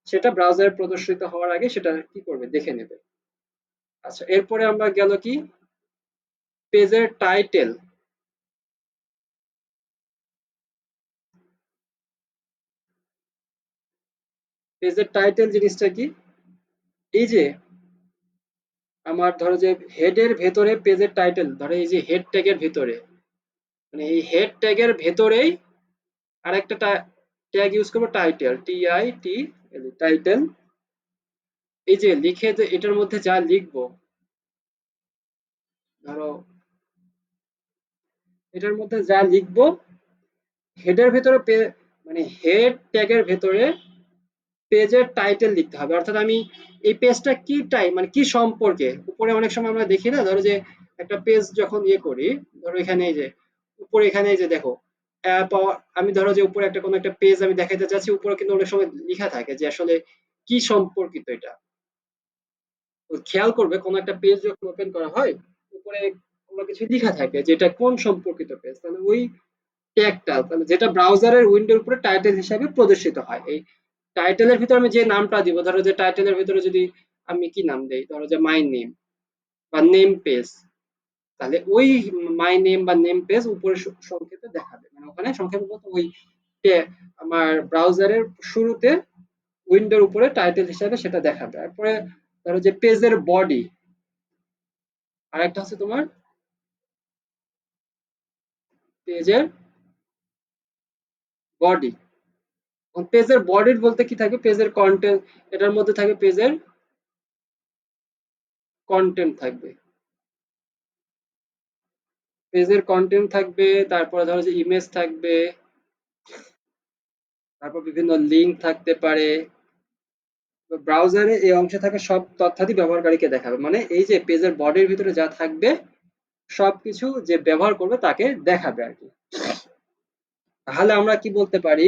সেটা ব্রাউজারে প্রদর্শিত হওয়ার আগে সেটা কি করবে, দেখে নেবে। আচ্ছা, এরপরে আমরা গেল কি পেজের টাইটেল, পেজের টাইটেল জিনিসটা কি, এই যে আমার ধরো যে হেডের ভেতরে পেজের টাইটেল, ধরো এই যে হেড ট্যাগের ভেতরে, মানে এই হেড ট্যাগের ভেতরেই আরেকটা ট্যাগ ইউজ করবো টাইটেল, টি এল টাইটেল, এই যে লিখে যে এটার মধ্যে যা লিখবো, ধরো এটার মধ্যে যা লিখবো হেডের ভেতরে মানে হেড ট্যাগের ভেতরে পেজের টাইটেল লিখতে হবে, অর্থাৎ আমি এই পেজটা কি মানে কি সম্পর্কে, উপরে অনেক সময় আমরা দেখি না, ধরো যে একটা পেজ যখন ইয়ে করি, ধরো এখানে এই যে উপরে এখানে এই যে দেখো আমি ধরো যে উপরে একটা কোনো একটা পেজ আমি দেখাতে চাচ্ছি, উপরে কিন্তু অনেক সময় লেখা থাকে যে আসলে কি সম্পর্কিত এটা, তো খেয়াল করবে কোনো একটা পেজ যখন ওপেন করা হয়, উপরে কোনো কিছু লেখা থাকে যে এটা কোন সম্পর্কিত পেজ, তাহলে ওই ট্যাগটা, তাহলে যেটা ব্রাউজারের উইন্ডোর উপরে টাইটেল হিসাবে প্রদর্শিত হয়, এই টাইটেলের ভিতরে আমি যে নামটা দিব, ধরো যে টাইটেলের ভিতরে যদি আমি কি নাম দেই, ধরো যে মাই নেম বা নেম পেজ, তাহলে ওই মাই নেম বা নেম পেজ উপরে সংক্ষেপে দেখাবে, মানে ওখানে সংক্ষেপে বলতে ওই আমার ব্রাউজারের শুরুতে উইন্ডোর উপরে টাইটেল হিসাবে সেটা দেখাবে। তারপরে ধরো যে পেজের বডি, আরেকটা হচ্ছে তোমার পেজের বডি, পেজের বডির বলতে কি থাকবে, পেজের কন্টেন্ট, এটার মধ্যে থাকবে পেজের কন্টেন্ট থাকবে, পেজের কন্টেন্ট থাকবে, তারপরে ধরো যে ইমেজ থাকবে, তারপর বিভিন্ন লিঙ্ক থাকতে পারে, ব্রাউজারে এই অংশে থাকা সব তথ্যাদি ব্যবহারকারীকে দেখাবে, মানে এই যে পেজের বডির ভিতরে যা থাকবে সবকিছু যে ব্যবহার করবে তাকে দেখাবে আর কি। তাহলে আমরা কি বলতে পারি,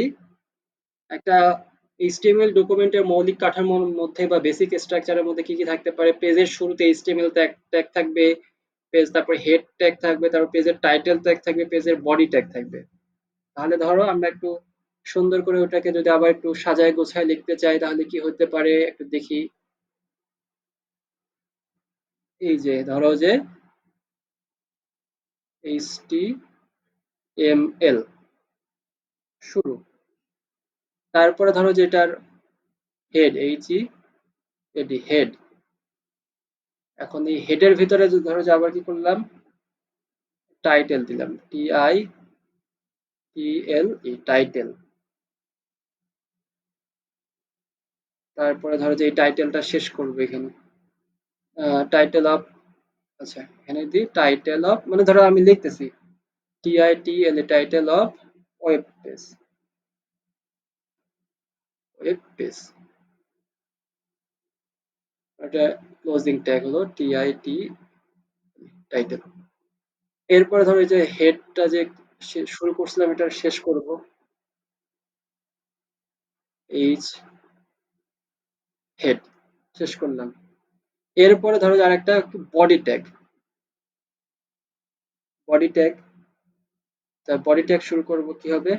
একটা এইচটিএমএল ডকুমেন্টের মৌলিক কাঠামোর মধ্যে বা বেসিক স্ট্রাকচারের মধ্যে কি কি থাকতে পারে, পেজের শুরুতে এইচটিএমএল ট্যাগ থাকবে, পেজ তারপর হেড ট্যাগ থাকবে, তারপর পেজের টাইটেল ট্যাগ থাকবে, পেজের বডি ট্যাগ থাকবে। তাহলে ধরো আমরা একটু সুন্দর করে ওটাকে যদি আবার একটু সাজায় গোছায় লিখতে চাই, তাহলে কি হতে পারে একটু দেখি, এই যে ধরো যে এইচটিএমএল শুরু, তারপরে ধরো যে এটার হেড, এডি হেড, এখন এই হেডের ভিতরে ধরো যে আবার কি করলাম, টাইটেল দিলাম, TITLE, টাইটেল। তারপরে ধরো যে এই টাইটেলটা শেষ করবো এখানে, টাইটেল অফ, আচ্ছা এখানে দিই টাইটেল অফ, মানে ধরো আমি লিখতেছি TITLE, title of web page, web page. এটা ক্লোজিং ট্যাগ হলো TIT, টাইটেল। এরপরে ধরো এই যে হেডটা যে শুরু করছিলাম এটা শেষ করব, এইচ হেড, শেষ করলাম। এরপরে ধরো যে আরেকটা বডি ট্যাগ, বডি ট্যাগ, তার বডি ট্যাগ শুরু করব কি হবে,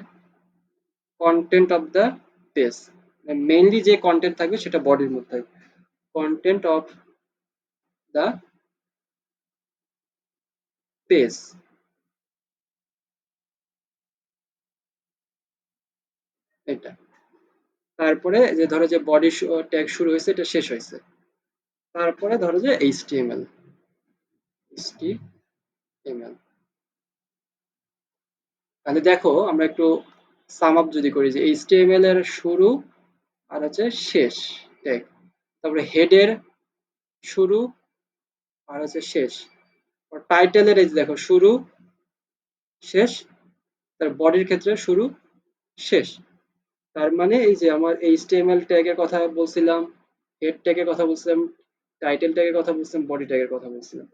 content of the page, mainly যে কন্টেন্ট থাকবে সেটা বডির মধ্যে থাকবে, কন্টেন্ট অফ দ্য পেজ, এটা। তারপরে যে ধরো যে বডি ট্যাগ শুরু হয়েছে এটা শেষ হয়েছে, তারপরে ধরো যে এইচটিএমএল, এইচটিএমএল। তাহলে দেখো আমরা একটু সাম আপ যদি করি যে এইচটিএমএল এর শুরু আর হচ্ছে শেষ ট্যাগ, তারপরে হেডের শুরু আর হচ্ছে শেষ, টাইটেলের এই যে দেখো শুরু শেষ, তার বডির ক্ষেত্রে শুরু শেষ। তার মানে এই যে আমার এইচটিএমএল ট্যাগের কথা বলছিলাম, হেড ট্যাগের কথা বলছিলাম, টাইটেল ট্যাগের কথা বলছিলাম, বডি ট্যাগের কথা বলছিলাম।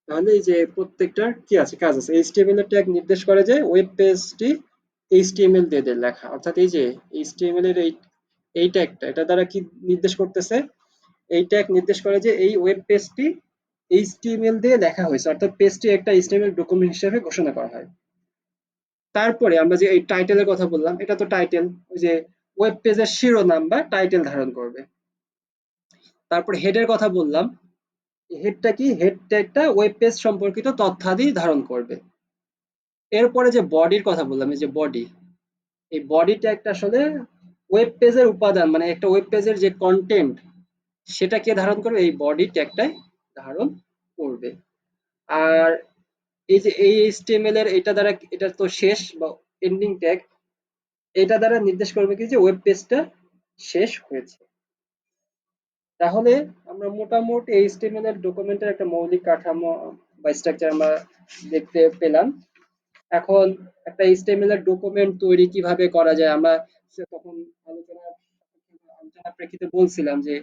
তাহলে এই যে প্রত্যেকটার কি আছে, কাজ আছে। এইচটিএমএল এর ট্যাগ নির্দেশ করে যে ওয়েব পেজটি এইচটিএমএল দিয়ে লেখা, অর্থাৎ এই যে এইচটিএমএল এর এই ট্যাগটা এটা দ্বারা কি নির্দেশ করতেছে, এই ট্যাগ নির্দেশ করে যে এই ওয়েব পেজটি এইচটিএমএল দিয়ে লেখা হয়েছে, অর্থাৎ পেজটি একটা এইচটিএমএল ডকুমেন্ট হিসেবে ঘোষণা করা হয়। তারপরে আমরা যে এই টাইটেলের কথা বললাম, এটা তো টাইটেল, ওই যে ওয়েব পেজের শিরোনাম বা টাইটেল ধারণ করবে। তারপরে হেডের কথা বললাম, হেডটা কি, হেড ট্যাগটা ওয়েব পেজ সম্পর্কিত তথ্যাদি ধারণ করবে। এরপরে যে বডির কথা বললাম, এই যে বডি, এই বডি ট্যাগটা আসলে ওয়েব পেজের উপাদান, মানে একটা ওয়েব পেজের যে কন্টেন্ট সেটা কে ধারণ করবে, এই বডি ট্যাগটাই ধারণ করবে। আর এই যে এই এইচটিএমএল এর এটা দ্বারা, এটা তো শেষ বা এন্ডিং ট্যাগ, এটা দ্বারা নির্দেশ করবে কি যে ওয়েব পেজটা শেষ হয়েছে। তাহলে আমরা মোটামুটি এইচটিএমএল এর ডকুমেন্টের একটা মৌলিক কাঠামো বা স্ট্রাকচার আমরা দেখতে পেলাম। এখন একটা এইচটিএমএল এর ডকুমেন্ট তৈরি কিভাবে করা যায়, আমরা তখন আলোচনার প্রেক্ষিতে বলছিলাম যে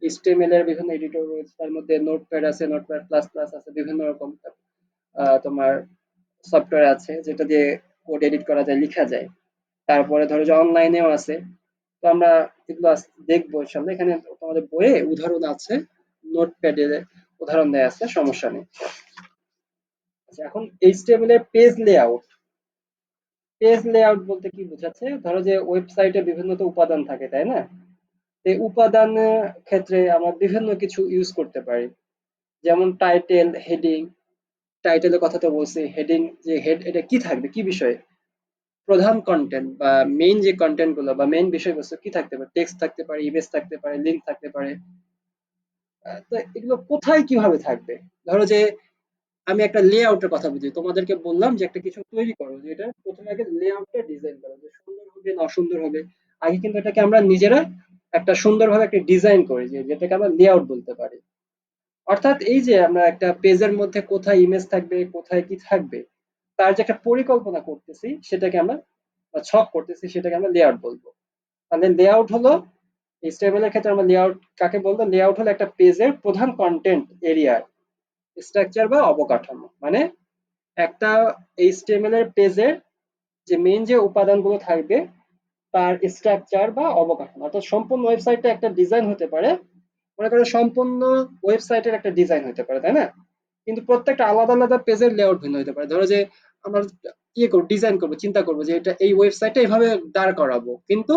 এইচটিএমএল এর বিভিন্ন এডিটর রয়েছে, তার মধ্যে নোটপ্যাড আছে, নোটপ্যাড প্লাস প্লাস আছে, বিভিন্ন রকম তোমার সফটওয়্যার আছে যেটা দিয়ে কোড এডিট করা যায়, লেখা যায়। তারপরে ধরো যে অনলাইনেও আছে। তো আমরা এগুলো দেখবো ইনশাল্লাহ, এখানে তোমাদের বইয়ে উদাহরণ আছে, নোটপ্যাডে উদাহরণ দেয়া আছে, সমস্যা নেই। আচ্ছা, এখন এইচটিএমএল এর পেজ লেআউট, পেজ লেআউট বলতে কি বোঝাচ্ছে, ধরো যে ওয়েবসাইটে বিভিন্ন তো উপাদান থাকে তাই না, এই উপাদানের ক্ষেত্রে আমরা বিভিন্ন কিছু ইউজ করতে পারি, যেমন টাইটেল, হেডিং। টাইটেলের কথা তো বলছি, হেডিং, যে হেড এটা কি থাকবে, কি বিষয়ে, প্রধান কন্টেন্ট বা মেইন যে কন্টেন্ট গুলো বা মেইন বিষয়বস্তু কি থাকতে পারে, টেক্সট থাকতে পারে, ইমেজ থাকতে পারে, লিঙ্ক থাকতে পারে। তো এগুলো কোথায় কিভাবে থাকবে, ধরো যে আমি একটা লেআউটের কথা বুঝি, তোমাদেরকে বললাম যে একটা কিছু তৈরি করো, যে এটা প্রথমে আগে লেআউটটা ডিজাইন করো, যে সুন্দর হবে না অসুন্দর হবে। আগে কিন্তু এটাকে আমরা নিজেরা একটা সুন্দরভাবে একটা ডিজাইন করি, যে যেটাকে আমরা লেআউট বলতে পারি। অর্থাৎ এই যে আমরা একটা পেজের মধ্যে কোথায় ইমেজ থাকবে, কোথায় কি থাকবে, তার যে একটা পরিকল্পনা করতেছি সেটাকে আমরা, বা ছক করতেছি সেটাকে আমরা লেআউট বলবো। তাহলে লেআউট হলো, এইচটিএমএল এর ক্ষেত্রে আমরা লেআউট কাকে বলবো, লেআউট হলো একটা পেজের প্রধান কন্টেন্ট এরিয়ার স্ট্রাকচার বা অবকাঠামো, মানে একটা এইচটিএমএল এর পেজের যে মেইন যে উপাদানগুলো থাকবে তার স্ট্রাকচার বা অবকাঠামো, অর্থাৎ সম্পূর্ণ ওয়েবসাইটে একটা ডিজাইন হতে পারে, মনে করো সম্পূর্ণ ওয়েবসাইটের একটা ডিজাইন হতে পারে তাই না, কিন্তু প্রত্যেকটা আলাদা আলাদা পেজের লেআউট ভিন্ন হতে পারে। ধরো যে আমরা ইয়ে করবো, ডিজাইন করবো, চিন্তা করবো যে এটা এই ওয়েবসাইটে এইভাবে দাঁড় করাবো, কিন্তু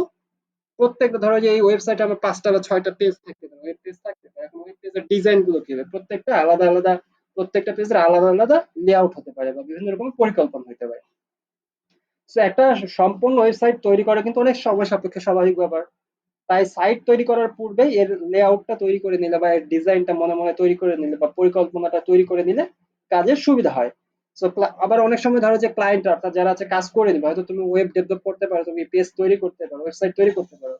প্রত্যেকটা ধরো যে এই ওয়েবসাইটে আমার ৫টা বা ৬টা পেজ থাকতে পারে, ওয়েব পেজ থাকতে পারে। এখন ওয়েব পেজের ডিজাইন গুলো কি হবে, প্রত্যেকটা আলাদা আলাদা, প্রত্যেকটা পেজের আলাদা আলাদা লেআউট হতে পারে বা বিভিন্ন রকম পরিকল্পনা হতে পারে। তো একটা সম্পূর্ণ ওয়েবসাইট তৈরি করা কিন্তু অনেক সময় সাপেক্ষ, স্বাভাবিক ব্যাপার। তাই সাইট তৈরি করার পূর্বেই এর লেআউটটা তৈরি করে নিলে বা এর ডিজাইনটা মনে মনে তৈরি করে নিলে বা পরিকল্পনাটা তৈরি করে নিলে কাজের সুবিধা হয়। সো আবার অনেক সময় ধরো যে ক্লায়েন্ট অর্থাৎ যারা আছে কাজ করে দিবে, হয়তো তুমি ওয়েব ডেভেলপ করতে পারো, তুমি পেজ তৈরি করতে পারো, ওয়েবসাইট তৈরি করতে পারো।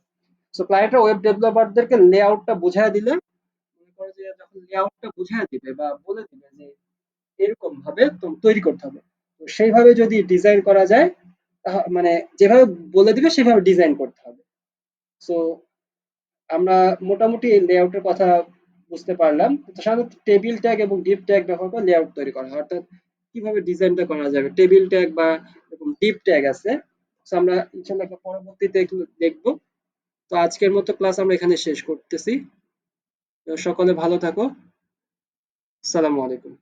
সো ক্লায়েন্টরা ওয়েব ডেভেলপারদেরকে লেআউটটা বুঝায় দিলে, মনে করো যে যখন লেআউটটা বুঝায় দিবে বা বলে দিবে যে এরকম ভাবে তৈরি করতে হবে, তো সেইভাবে যদি ডিজাইন করা যায়, মানে যেভাবে বলে দিবে সেভাবে ডিজাইন করতে হবে। সো আমরা মোটামুটি লেআউটের কথা বুঝতে পারলাম। তো সাধারণত টেবিল ট্যাগ এবং ডিপ ট্যাগ ব্যবহার করে লেআউট তৈরি করা হয়, অর্থাৎ কিভাবে ডিজাইনটা করা যাবে, টেবিল ট্যাগ বা এরকম ডিপ ট্যাগ আছে। তো আমরা ইনশাল্লাহ পরবর্তীতে এগুলো দেখবো। তো আজকের মতো ক্লাস আমরা এখানে শেষ করতেছি। তো সকলে ভালো থাকো। আসসালামু আলাইকুম।